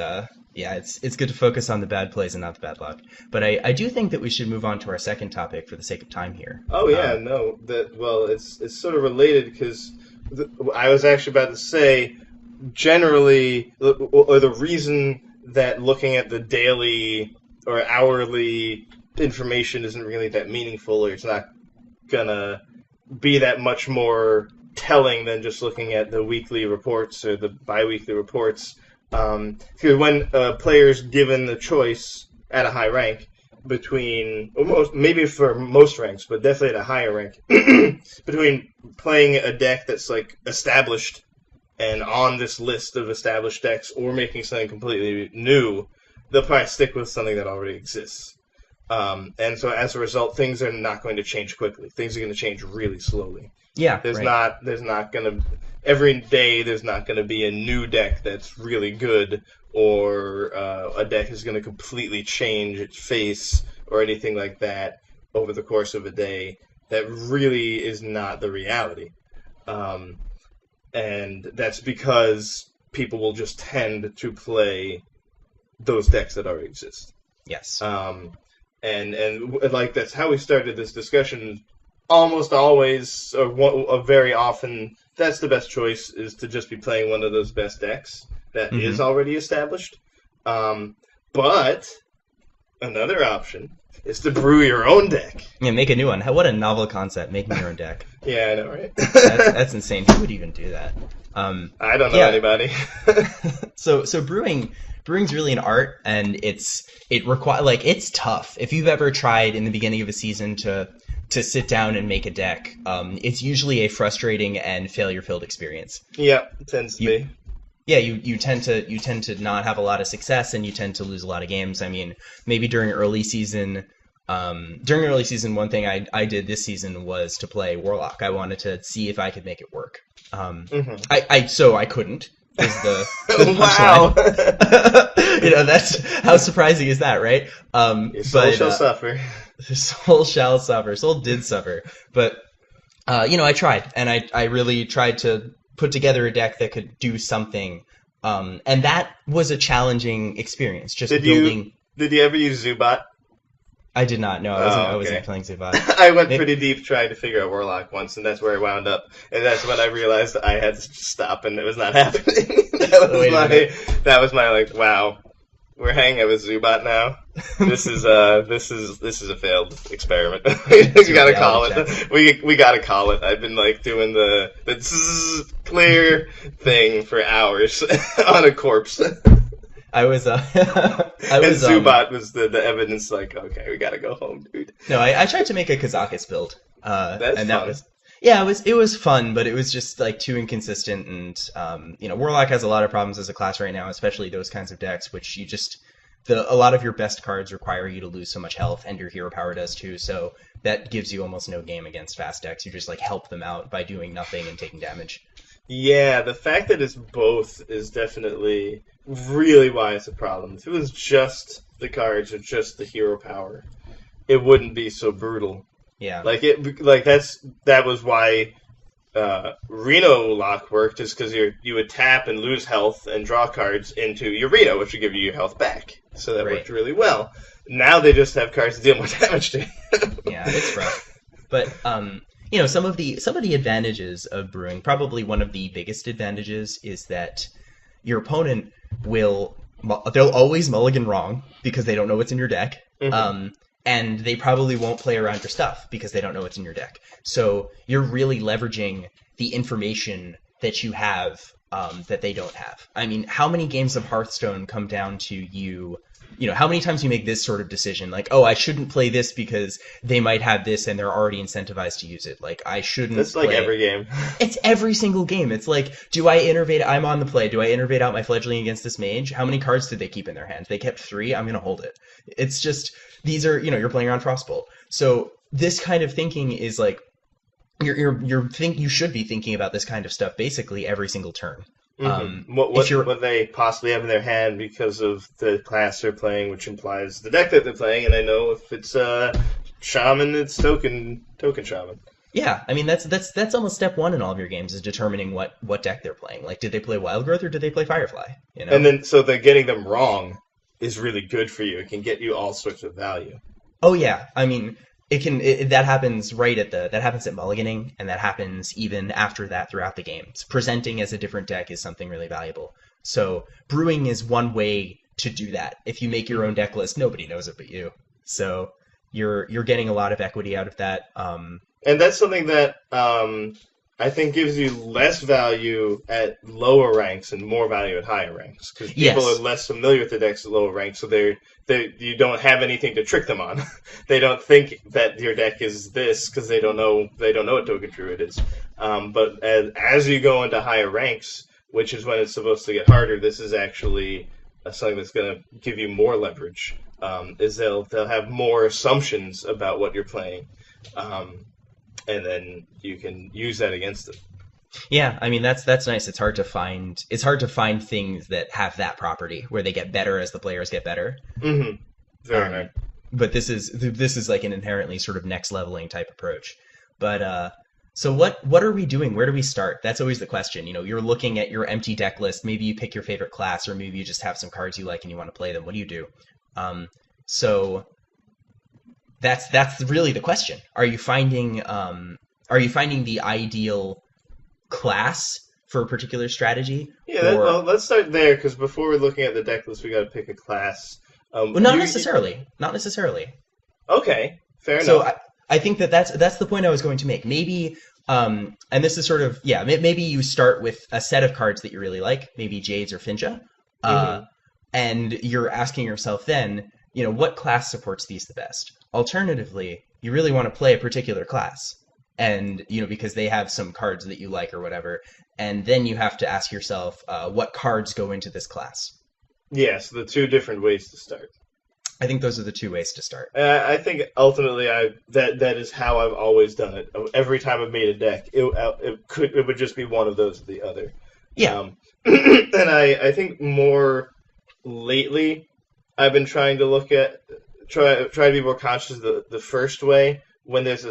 it's good to focus on the bad plays and not the bad luck. But I do think that we should move on to our second topic for the sake of time here. Oh yeah, it's sort of related because I was actually about to say, generally, or the reason that looking at the daily or hourly information isn't really that meaningful, or it's not gonna be that much more telling than just looking at the weekly reports or the bi-weekly reports. Because when a player's given the choice at a high rank between, maybe for most ranks, but definitely at a higher rank, between playing a deck that's like established and on this list of established decks, or making something completely new, they'll probably stick with something that already exists. And so as a result, things are not going to change quickly. Things are going to change really slowly. Yeah, there's not going to, every day there's not going to be a new deck that's really good, or a deck is going to completely change its face or anything like that over the course of a day. That really is not the reality. And that's because people will just tend to play those decks that already exist. Yes. And like that's how we started this discussion. Almost always, or very often, that's the best choice, is to just be playing one of those best decks that is already established. But another option is to brew your own deck. Yeah, make a new one. What a novel concept, making your own deck. Yeah, I know, right? that's insane. Who would even do that? I don't know anybody. So brewing's really an art, and it's tough. If you've ever tried in the beginning of a season to sit down and make a deck, it's usually a frustrating and failure-filled experience. Yeah, it tends to be. Yeah, you tend to not have a lot of success, and you tend to lose a lot of games. I mean, maybe during early season, one thing I did this season was to play Warlock. I wanted to see if I could make it work. I couldn't. Is the wow. That's how surprising is that, right? Your soul shall suffer. Soul shall suffer. Soul did suffer, but I tried, and I really tried to put together a deck that could do something, and that was a challenging experience. Did you ever use Zubat? I did not. No, I wasn't playing Zubat. I went pretty deep trying to figure out Warlock once, and that's where I wound up. And that's when I realized I had to stop, and it was not happening. that was my like, wow, we're hanging out with Zubat now. This is a failed experiment. we gotta call it. We gotta call it. I've been like doing the clear thing for hours on a corpse. Zubat was the evidence, like, okay, we gotta go home, dude. No, I tried to make a Kazakhist build. It was fun, but it was just like too inconsistent, and Warlock has a lot of problems as a class right now, especially those kinds of decks, which a lot of your best cards require you to lose so much health, and your hero power does too, so that gives you almost no game against fast decks. You just like help them out by doing nothing and taking damage. Yeah, the fact that it's both is definitely really why it's a problem. If it was just the cards or just the hero power, it wouldn't be so brutal. Yeah, that was why Reno Lock worked, is because you would tap and lose health and draw cards into your Reno, which would give you your health back. So that worked really well. Now they just have cards to deal more damage to. Yeah, it's rough. But you know, some of the advantages of brewing, probably one of the biggest advantages is that your opponent they'll always mulligan wrong because they don't know what's in your deck. And they probably won't play around your stuff because they don't know what's in your deck. So you're really leveraging the information that you have that they don't have. I mean, how many games of Hearthstone come down to you know, how many times you make this sort of decision, like, oh, I shouldn't play this because they might have this and they're already incentivized to use it. Like, I shouldn't That's like every game. It's every single game. It's like, do I innervate? I'm on the play. Do I innervate out my fledgling against this mage? How many cards did they keep in their hand? They kept 3. I'm going to hold it. It's just, these are, you know, you're playing around Frostbolt. So this kind of thinking is like, you should be thinking about this kind of stuff basically every single turn. What they possibly have in their hand because of the class they're playing, which implies the deck that they're playing, and I know if it's Shaman, it's Token Shaman. Yeah, I mean that's almost step 1 in all of your games is determining what deck they're playing. Like, did they play Wild Growth or did they play Firefly? You know? And then so they're getting them wrong is really good for you. It can get you all sorts of value. Oh yeah, I mean that happens that happens at mulliganing, and that happens even after that throughout the game. Presenting as a different deck is something really valuable. So brewing is one way to do that. If you make your own deck list, nobody knows it but you. So you're getting a lot of equity out of that. And that's something that I think gives you less value at lower ranks and more value at higher ranks because people are less familiar with the decks at lower ranks, so you don't have anything to trick them on. They don't think that your deck is this because they don't know what Token Druid is. But as you go into higher ranks, which is when it's supposed to get harder, this is actually something that's going to give you more leverage. Is they'll have more assumptions about what you're playing. And then you can use that against them. Yeah, I mean that's nice. It's hard to find things that have that property where they get better as the players get better. Mm-hmm. Very nice. But this is like an inherently sort of next leveling type approach. But so what are we doing? Where do we start? That's always the question. You know, you're looking at your empty deck list. Maybe you pick your favorite class, or maybe you just have some cards you like and you want to play them. What do you do? So that's really the question. Are you finding the ideal class for a particular strategy? Yeah, well, let's start there because before we're looking at the deck list, we got to pick a class. Well, not necessarily. Okay, fair enough. So I think that's the point I was going to make. Maybe, and this is sort of maybe you start with a set of cards that you really like, maybe Jades or Finja, and you're asking yourself then, you know, what class supports these the best? Alternatively, you really want to play a particular class, and you know, because they have some cards that you like or whatever, and then you have to ask yourself what cards go into this class. Yes, the two different ways to start. I think those are the two ways to start. I think ultimately that is how I've always done it. Every time I've made a deck, it would just be one of those or the other. Yeah. And I think more lately, I've been trying to try to be more conscious of the first way when there's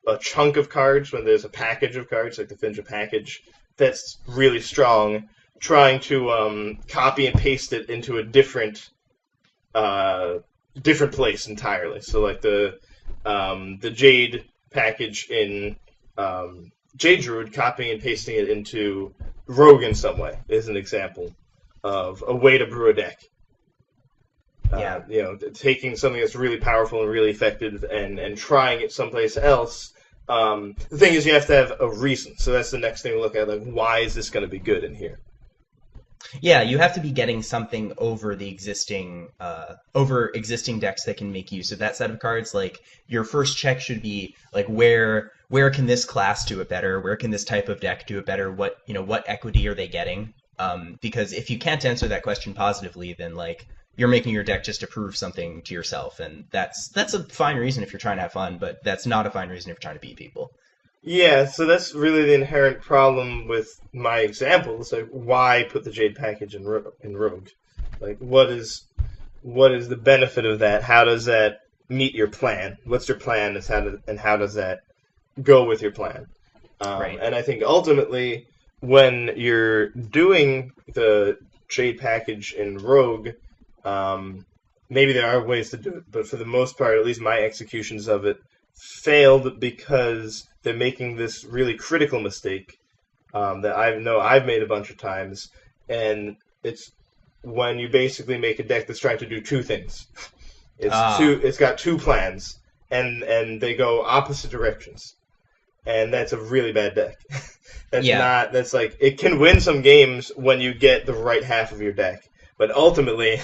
a chunk of cards, when there's a package of cards like the Finja package that's really strong, trying to copy and paste it into a different place entirely. So like the Jade package in Jade Druid, copying and pasting it into Rogue in some way is an example of a way to brew a deck. You know, taking something that's really powerful and really effective and trying it someplace else. The thing is, you have to have a reason. So that's the next thing to look at. Like, why is this going to be good in here? Yeah, you have to be getting something over the existing decks that can make use of that set of cards. Like, your first check should be like, where can this class do it better? Where can this type of deck do it better? What equity are they getting? Because if you can't answer that question positively, then like, you're making your deck just to prove something to yourself, and that's a fine reason if you're trying to have fun, but that's not a fine reason if you're trying to beat people. Yeah, so that's really the inherent problem with my examples. Like, why put the Jade package in Rogue? Like, what is the benefit of that? How does that meet your plan? What's your plan, and how does that go with your plan? Right. And I think ultimately, when you're doing the Jade package in Rogue, maybe there are ways to do it, but for the most part, at least my executions of it failed because they're making this really critical mistake that I know I've made a bunch of times, and it's when you basically make a deck that's trying to do two things. It's got two plans, and they go opposite directions, and that's a really bad deck. That's like, it can win some games when you get the right half of your deck, but ultimately,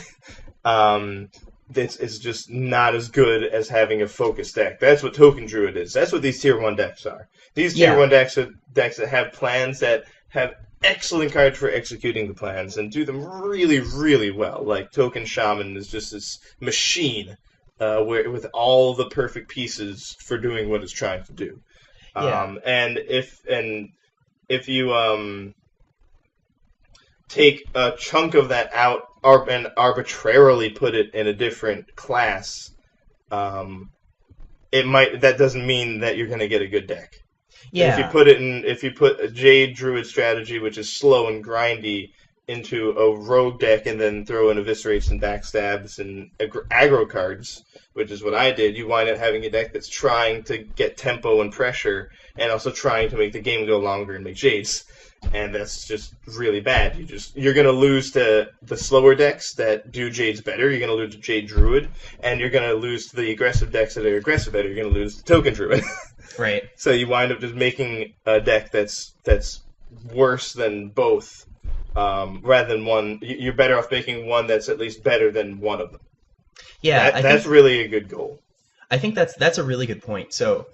it's just not as good as having a focused deck. That's what Token Druid is. That's what these Tier 1 decks are. These Tier 1 decks are decks that have plans that have excellent cards for executing the plans and do them really, really well. Like Token Shaman is just this machine with all the perfect pieces for doing what it's trying to do. And if you take a chunk of that out and arbitrarily put it in a different class, that doesn't mean that you're going to get a good deck. Yeah. If you put a Jade Druid strategy, which is slow and grindy, into a rogue deck and then throw in eviscerates and backstabs and aggro cards, which is what I did, you wind up having a deck that's trying to get tempo and pressure and also trying to make the game go longer and make Jades. And that's just really bad. You're going to lose to the slower decks that do Jades better. You're going to lose to Jade Druid, and you're going to lose to the aggressive decks that are aggressive better. You're going to lose to Token Druid. Right. So you wind up just making a deck that's worse than both, rather than one. You're better off making one that's at least better than one of them. Yeah, that's really a good goal. I think that's a really good point. So,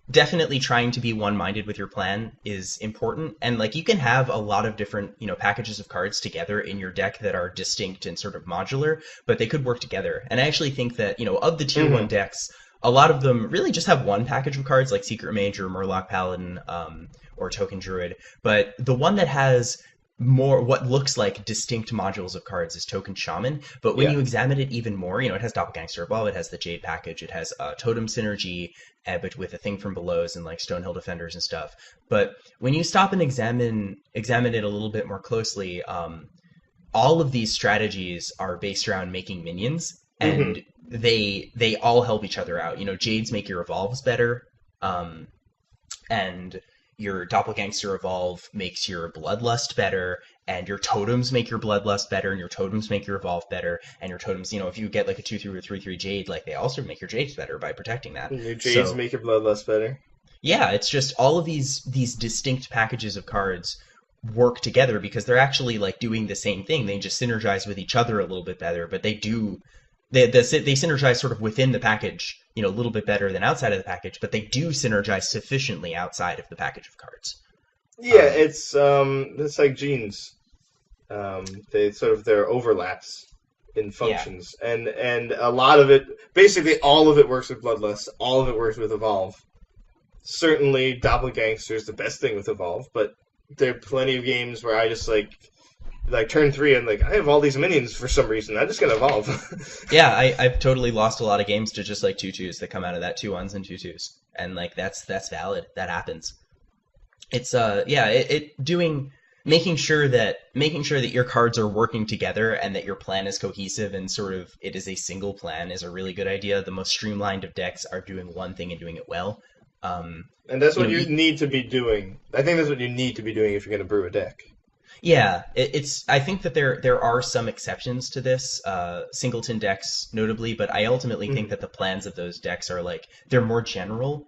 definitely trying to be one-minded with your plan is important, and like you can have a lot of different packages of cards together in your deck that are distinct and sort of modular, but they could work together. And I actually think that of the tier 1 decks, a lot of them really just have one package of cards like Secret Mage or Murloc Paladin or Token Druid, but the one that has more what looks like distinct modules of cards is Token Shaman, but when you examine it even more, it has Doppelgangster Ball, it has the Jade package, it has Totem Synergy, but with a Thing from Below's and like Stonehill Defenders and stuff. But when you stop and examine it a little bit more closely, all of these strategies are based around making minions, and they all help each other out. Jades make your evolves better, and your Doppelgangster Evolve makes your Bloodlust better, and your totems make your Bloodlust better, and your totems make your Evolve better, and your totems, if you get like a 2/3 or 3/3 Jade, like they also make your Jades better by protecting that. Your Jades make your Bloodlust better. Yeah, it's just all of these distinct packages of cards work together because they're actually like doing the same thing. They just synergize with each other a little bit better, but they synergize sort of within the package, a little bit better than outside of the package, but they do synergize sufficiently outside of the package of cards. Yeah, it's like genes. There are overlaps in functions, and a lot of it, basically all of it works with Bloodlust, all of it works with Evolve. Certainly, Doppelgangster is the best thing with Evolve, but there are plenty of games where I just like turn 3 and I have all these minions for some reason. I'm just gonna Evolve. Yeah, I've totally lost a lot of games to just like 2/2s that come out of that 2/1s and 2/2s, and like that's valid. That happens. It's making sure that your cards are working together and that your plan is cohesive and sort of it is a single plan is a really good idea. The most streamlined of decks are doing one thing and doing it well. And that's what you need to be doing. I think that's what you need to be doing if you're going to brew a deck. Yeah, I think that there are some exceptions to this, singleton decks notably, but I ultimately think that the plans of those decks are they're more general,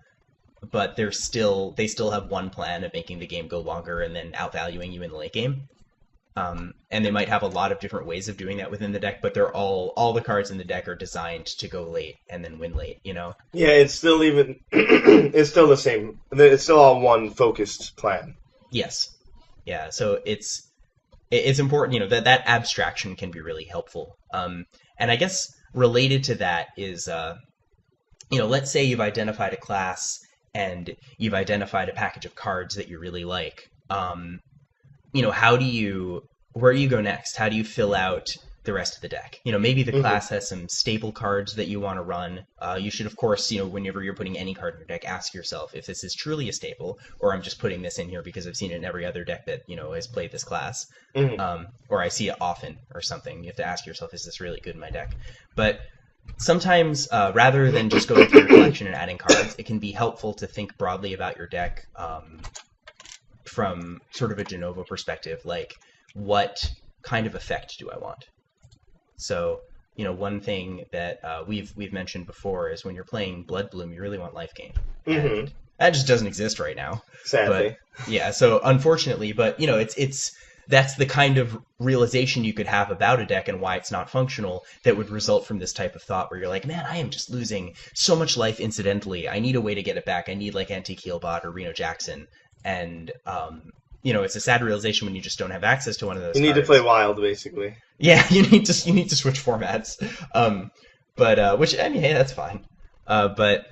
but they still have one plan of making the game go longer and then outvaluing you in the late game. And they might have a lot of different ways of doing that within the deck, but they're all the cards in the deck are designed to go late and then win late, Yeah, it's still it's still the same. It's still all one focused plan. Yes. Yeah, so it's important, that abstraction can be really helpful. And I guess related to that is, let's say you've identified a class and you've identified a package of cards that you really like. Where do you go next? How do you fill out the rest of the deck. Maybe the class has some staple cards that you want to run. You should, of course, whenever you're putting any card in your deck, ask yourself if this is truly a staple, or I'm just putting this in here because I've seen it in every other deck that, has played this class. Or I see it often or something. You have to ask yourself, is this really good in my deck? But sometimes, rather than just going through your collection and adding cards, it can be helpful to think broadly about your deck from sort of a de novo perspective, like, what kind of effect do I want? So, one thing that we've mentioned before is when you're playing Blood Bloom, you really want life gain. And that just doesn't exist right now. Sadly. But, yeah, so unfortunately, but, that's the kind of realization you could have about a deck and why it's not functional that would result from this type of thought where you're like, man, I am just losing so much life incidentally. I need a way to get it back. I need like Antique Healbot or Reno Jackson. And, it's a sad realization when you just don't have access to one of those You need cards. to play Wild, basically. Yeah, you need to switch formats. Which, I mean, hey, that's fine. But,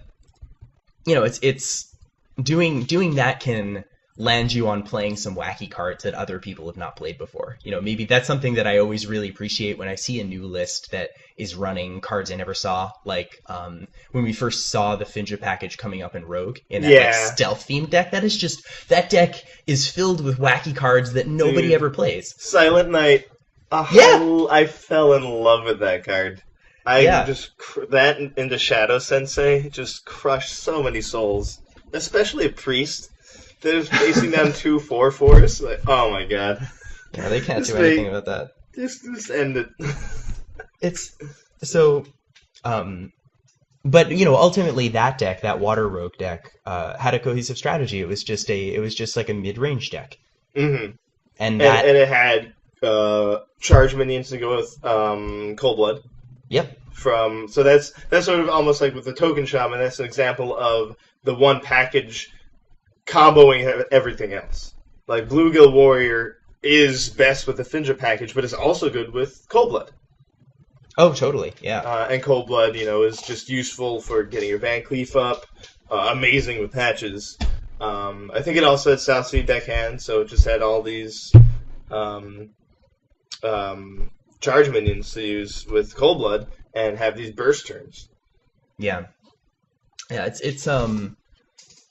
it's doing that can land you on playing some wacky cards that other people have not played before. Maybe that's something that I always really appreciate when I see a new list that is running cards I never saw. Like when we first saw the Finja package coming up in Rogue in that like, stealth themed deck. That deck is filled with wacky cards that nobody ever plays. Silent Knight. I fell in love with that card. That into Shadow Sensei just crushed so many souls, especially a priest. They're facing down 2 4/4s. Like, oh my god. Yeah, they can't do anything about that. Just end it. It's so, but ultimately that deck, that Water Rogue deck, had a cohesive strategy. It was just like a mid-range deck. Mm-hmm. And it had charge minions to go with Cold Blood. Yep. So that's sort of almost like with the Token Shaman. That's an example of the one package comboing everything else. Like Bluegill Warrior is best with the Finja package, but it's also good with Cold Blood. Oh, totally, yeah. And Cold Blood, is just useful for getting your Van Cleef up. Amazing with patches. I think it also had South Sea deckhand, so it just had all these charge minions to use with Cold Blood and have these burst turns. Yeah. Yeah, it's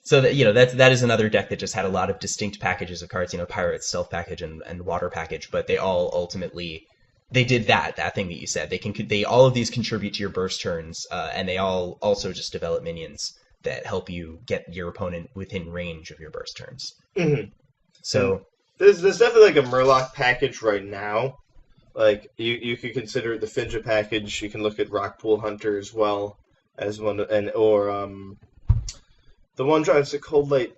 so that is another deck that just had a lot of distinct packages of cards, Pirates, Stealth package, and Water package, but they all ultimately they did that thing that you said. They all of these contribute to your burst turns, and they all also just develop minions that help you get your opponent within range of your burst turns. Mm-hmm. So there's definitely like a Murloc package right now. Like you could consider the Finja package. You can look at Rockpool Hunter as well as one, or the one drives a Cold Light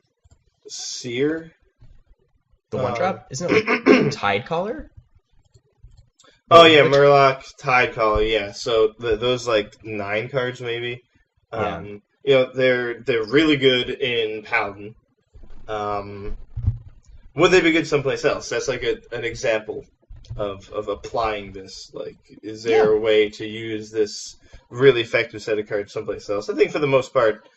Seer. The one drop? Isn't it like Tide Caller? Oh yeah, Murloc, Tide Caller, yeah. So those like 9 cards maybe. They're really good in Paladin. Would they be good someplace else? That's like an example of applying this. Like, is there a way to use this really effective set of cards someplace else? I think for the most part,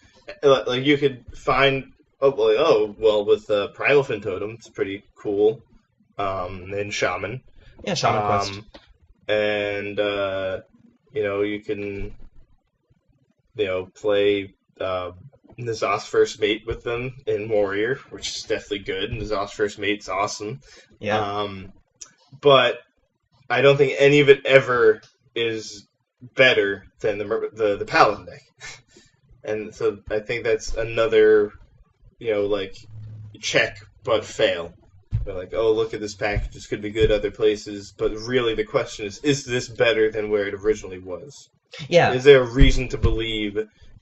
like you could find with Primal Fin Totem, it's pretty cool. And Shaman. Yeah, Shaman Quest. And you can play N'Zoth's First Mate with them in Warrior, which is definitely good. N'Zoth's First Mate's awesome. Yeah. But I don't think any of it ever is better than the Paladin deck. And so I think that's another, check but fail. They're like, oh, look at this package. This could be good other places. But really the question is this better than where it originally was? Yeah. Is there a reason to believe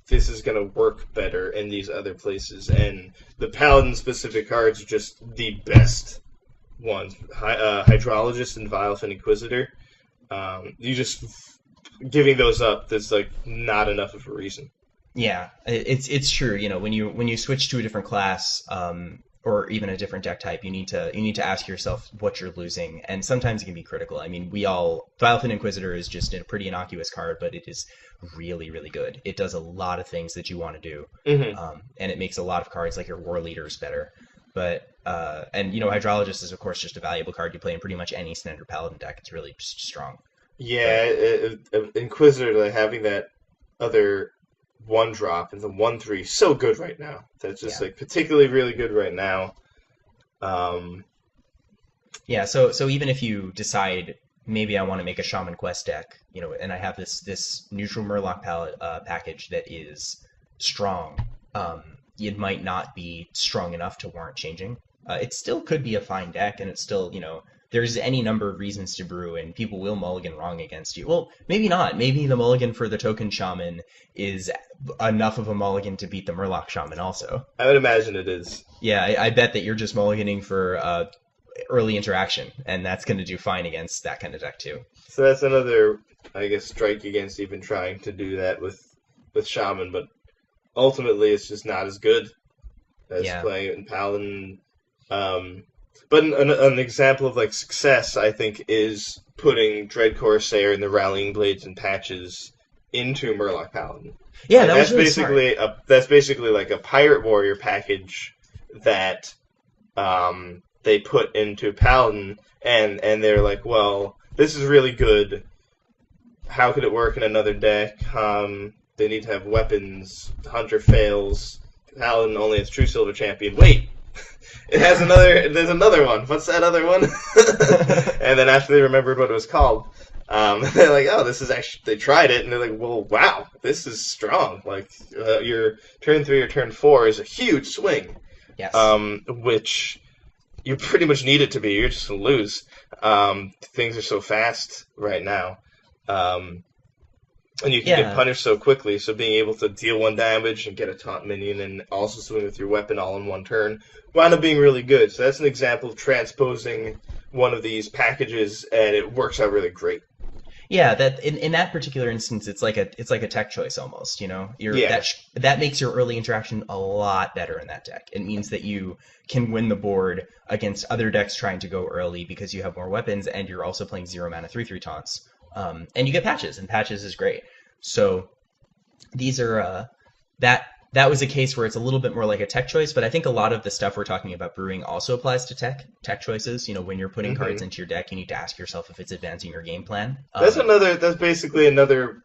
this is going to work better in these other places? And the Paladin-specific cards are just the best ones. Hydrologist and Vilefin Inquisitor. You just giving those up, there's not enough of a reason. Yeah, it's true. When you switch to a different class, or even a different deck type, you need to ask yourself what you're losing, and sometimes it can be critical. I mean, Vilefin Inquisitor is just a pretty innocuous card, but it is really, really good. It does a lot of things that you want to do, and it makes a lot of cards like your War Leaders better. But Hydrologist is of course just a valuable card you play in pretty much any standard Paladin deck. It's really strong. Yeah, Inquisitor, like, having that other 1-drop and the 1/3 so good right now. That's just Yeah. like particularly really good right now. Um, Yeah, so even if you decide maybe I want to make a Shaman Quest deck, and I have this neutral Murloc package that is strong, it might not be strong enough to warrant changing. It still could be a fine deck, and it's still, there's any number of reasons to brew, and people will mulligan wrong against you. Well, maybe not. Maybe the mulligan for the token Shaman is enough of a mulligan to beat the Murloc Shaman also. I would imagine it is. Yeah, I bet that you're just mulliganing for early interaction, and that's going to do fine against that kind of deck too. So that's another, I guess, strike against even trying to do that with Shaman, but ultimately it's just not as good as playing it in Paladin. But an example of like success, I think, is putting Dread Corsair and the Rallying Blades and Patches into Murloc Paladin. Yeah, and that was really basically smart. That's basically like a Pirate Warrior package that they put into Paladin, and they're like, well, this is really good. How could it work in another deck? They need to have weapons. Hunter fails. Paladin only has True Silver Champion. Wait! It has there's another one. What's that other one? And then after they remembered what it was called, they're like, oh, this is actually, they tried it, and they're like, well, wow, this is strong. Like, your turn 3 or turn 4 is a huge swing. Yes. Which you pretty much need it to be. You're just going to lose. Things are so fast right now. And you can get punished so quickly, so being able to deal 1 damage and get a taunt minion and also swing with your weapon all in 1 turn wound up being really good. So that's an example of transposing one of these packages, and it works out really great. Yeah, that in that particular instance, it's like a tech choice almost. That makes your early interaction a lot better in that deck. It means that you can win the board against other decks trying to go early because you have more weapons, and you're also playing 0 mana 3/3 taunts. And you get patches, and patches is great. So these are that was a case where it's a little bit more like a tech choice, but I think a lot of the stuff we're talking about brewing also applies to tech choices. When you're putting cards into your deck, you need to ask yourself if it's advancing your game plan. That's basically another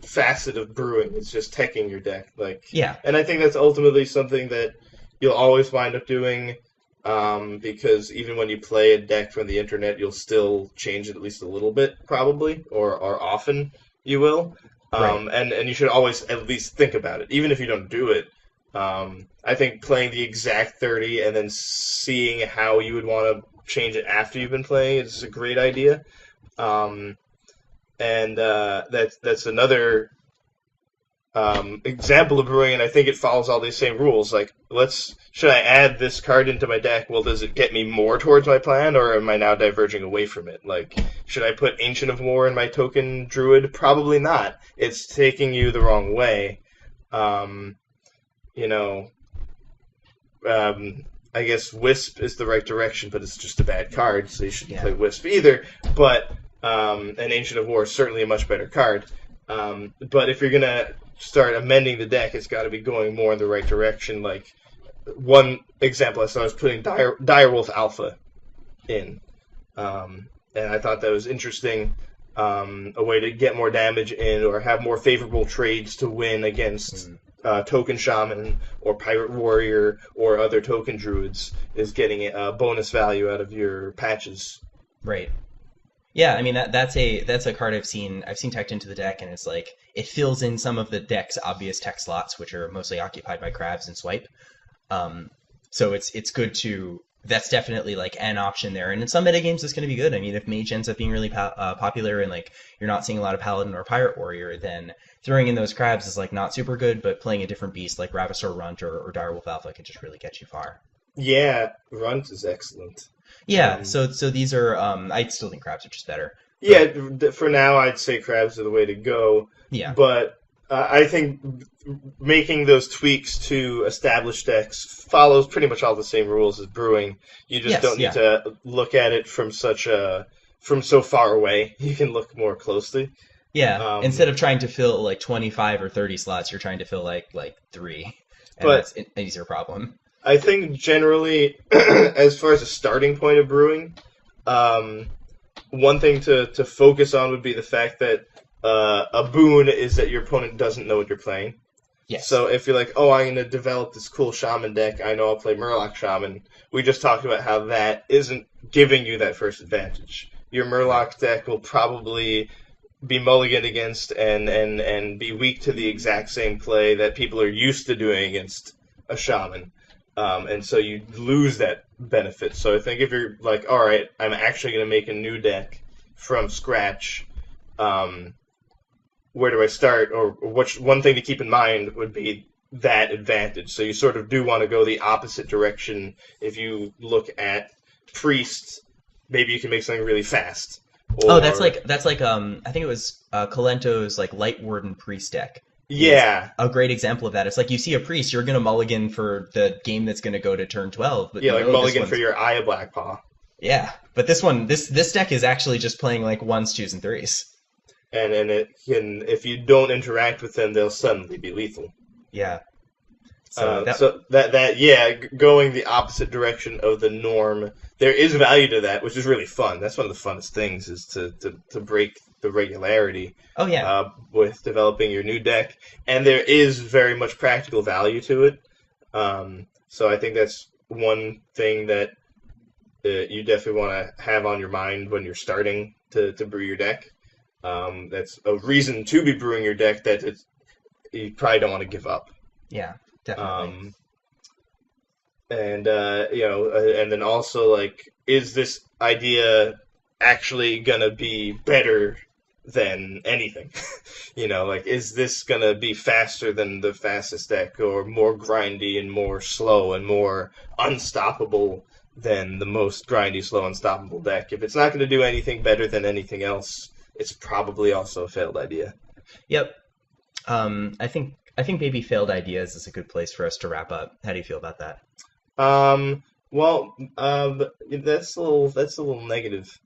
facet of brewing. It's just teching your deck. And I think that's ultimately something that you'll always wind up doing. Because even when you play a deck from the internet, you'll still change it at least a little bit, probably, or often you will. Right. And you should always at least think about it, even if you don't do it. I think playing the exact 30 and then seeing how you would want to change it after you've been playing is a great idea. That's another example of brewing, and I think it follows all these same rules. Like, should I add this card into my deck? Well, does it get me more towards my plan, or am I now diverging away from it? Like, should I put Ancient of War in my Token Druid? Probably not. It's taking you the wrong way. I guess Wisp is the right direction, but it's just a bad card, so you shouldn't play Wisp either. But an Ancient of War is certainly a much better card. But if you're going to start amending the deck, it's got to be going more in the right direction. Like, one example I saw was putting Direwolf Alpha in. And I thought that was interesting. A way to get more damage in or have more favorable trades to win against Token Shaman or Pirate Warrior or other Token Druids is getting a bonus value out of your patches. Right. Yeah, I mean that's a card I've seen teched into the deck, and it's like it fills in some of the deck's obvious tech slots, which are mostly occupied by crabs and swipe. So it's good to. That's definitely like an option there, and in some metagames it's going to be good. I mean, if Mage ends up being really popular and like you're not seeing a lot of Paladin or Pirate Warrior, then throwing in those crabs is like not super good. But playing a different beast like Ravasaur Runt or Direwolf Alpha can just really get you far. Yeah, Runt is excellent. Yeah, so these are I still think crabs are just better. But, yeah, for now I'd say crabs are the way to go. Yeah, but I think making those tweaks to established decks follows pretty much all the same rules as brewing. You just don't need to look at it from so far away. You can look more closely. Yeah, instead of trying to fill like 25 or 30 slots, you're trying to fill like 3. And that's an easier problem. I think generally, as far as a starting point of brewing, one thing to focus on would be the fact that a boon is that your opponent doesn't know what you're playing. Yes. So if you're like, oh, I'm going to develop this cool Shaman deck, I know I'll play Murloc Shaman, we just talked about how that isn't giving you that first advantage. Your Murloc deck will probably be mulliganed against and be weak to the exact same play that people are used to doing against a Shaman. And so you lose that benefit. So I think if you're like, all right, I'm actually going to make a new deck from scratch, where do I start? Or one thing to keep in mind would be that advantage. So you sort of do want to go the opposite direction. If you look at Priest, maybe you can make something really fast. Or... that's like I think it was Colento's like Light Warden Priest deck. Yeah, a great example of that. It's like you see a priest, you're gonna mulligan for the game that's gonna go to turn 12. But yeah, like mulligan for your Eye of Blackpaw. Yeah, but this deck is actually just playing like 1s, 2s, and 3s. And it can, if you don't interact with them, they'll suddenly be lethal. Yeah. So going the opposite direction of the norm, there is value to that, which is really fun. That's one of the funnest things, is to break the regularity. Oh yeah. With developing your new deck, and there is very much practical value to it. So I think that's one thing that you definitely want to have on your mind when you're starting to brew your deck. That's a reason to be brewing your deck that you probably don't want to give up. Yeah, definitely. And then also, like, is this idea actually gonna be better than anything? Like, is this gonna be faster than the fastest deck, or more grindy and more slow and more unstoppable than the most grindy, slow, unstoppable deck? If it's not gonna do anything better than anything else, it's probably also a failed idea. Yep. I think maybe failed ideas is a good place for us to wrap up. How do you feel about that? That's a little negative.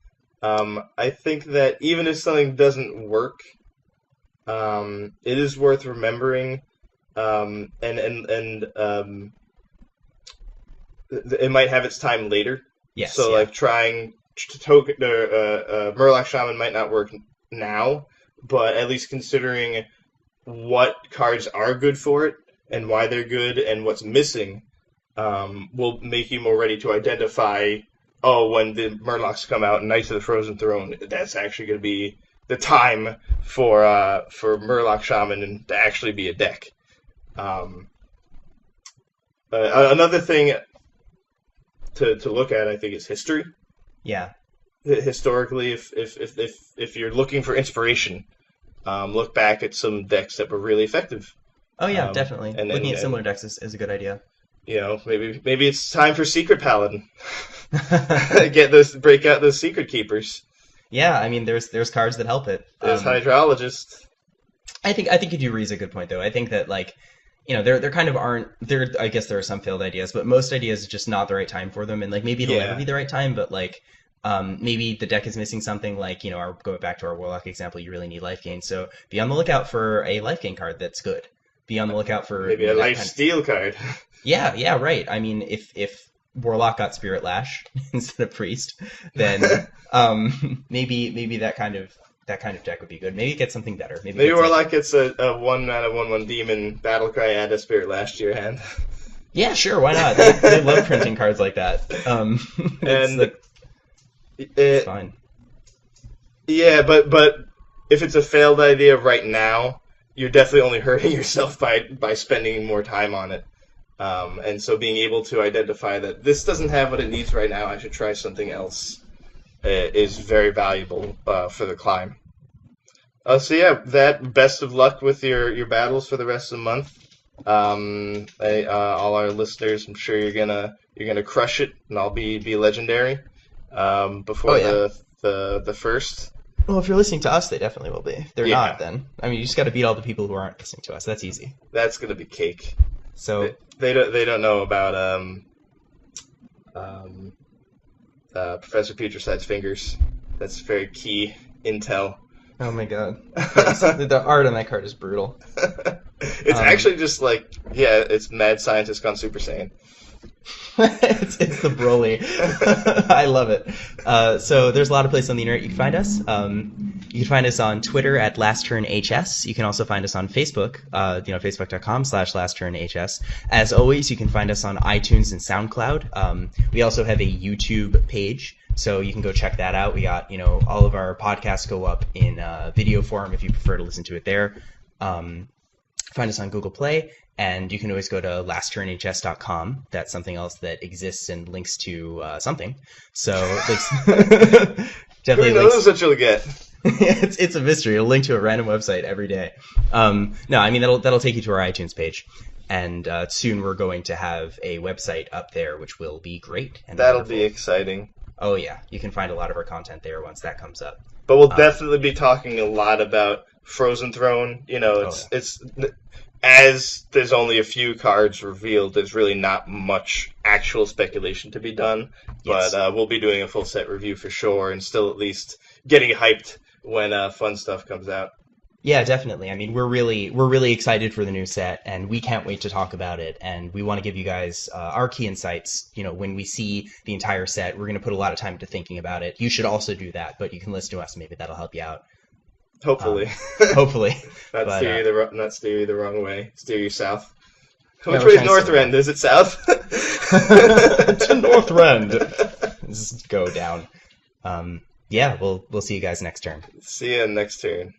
I think that even if something doesn't work, it is worth remembering, and it might have its time later. Yes. So, like, trying Token Murloc Shaman might not work now, but at least considering what cards are good for it and why they're good and what's missing, will make you more ready to identify, when the Murlocs come out, Knights of the Frozen Throne, that's actually going to be the time for Murloc Shaman to actually be a deck. Another thing to look at, I think, is history. Yeah. Historically, if you're looking for inspiration, look back at some decks that were really effective. Oh yeah, definitely. Looking at similar decks is a good idea. Maybe it's time for Secret Paladin. Break out those Secret Keepers. Yeah, I mean, there's cards that help it. There's Hydrologist. I think you do raise a good point, though. I think that, like, there kind of aren't there. I guess there are some failed ideas, but most ideas is just not the right time for them, and like maybe it'll never be the right time, but like. Maybe the deck is missing something, like, going back to our Warlock example, you really need life gain. So be on the lookout for a life gain card that's good. Be on the lookout for maybe a life steal card. Yeah, right. I mean, if Warlock got Spirit Lash instead of Priest, then maybe that kind of deck would be good. Maybe get something better. Maybe Warlock gets a 1-mana 1/1 demon battle cry, add a Spirit Lash to your hand. Yeah, sure. Why not? They love printing cards like that. It's fine. Yeah, but if it's a failed idea right now, you're definitely only hurting yourself by spending more time on it. And so being able to identify that this doesn't have what it needs right now, I should try something else, is very valuable for the climb. So yeah, best of luck with your battles for the rest of the month. All our listeners, I'm sure you're gonna crush it, and I'll be legendary. Before the first. Well, if you're listening to us, they definitely will be. If they're not, then you just got to beat all the people who aren't listening to us. That's easy. That's gonna be cake. So they don't know about Professor Putreside's fingers. That's very key intel. Oh my god, the art on that card is brutal. It's actually just like it's mad scientist gone Super Saiyan. It's the Broly. I love it. So there's a lot of places on the internet you can find us. You can find us on Twitter at LastTurnHS. You can also find us on Facebook, facebook.com/LastTurnHS. As always, you can find us on iTunes and SoundCloud. We also have a YouTube page, so you can go check that out. We got, all of our podcasts go up in video form if you prefer to listen to it there. Find us on Google Play. And you can always go to lastturnhs.com. That's something else that exists and links to something. So definitely who knows what you'll get. It's a mystery. It'll link to a random website every day. No, I mean that'll take you to our iTunes page, and soon we're going to have a website up there, which will be great. And that'll be exciting. Oh yeah, you can find a lot of our content there once that comes up. But we'll definitely be talking a lot about Frozen Throne. It's as there's only a few cards revealed, there's really not much actual speculation to be done. Yes. But we'll be doing a full set review for sure, and still at least getting hyped when fun stuff comes out. Yeah, definitely. I mean, we're really excited for the new set, and we can't wait to talk about it. And we want to give you guys our key insights. When we see the entire set, we're going to put a lot of time into thinking about it. You should also do that, but you can listen to us. Maybe that'll help you out. Hopefully. Hopefully. Not steer you the wrong way. Steer you south. Yeah, Which way is Northrend? Is it south? To Northrend. Just go down. Yeah, we'll see you guys next turn. See you next turn.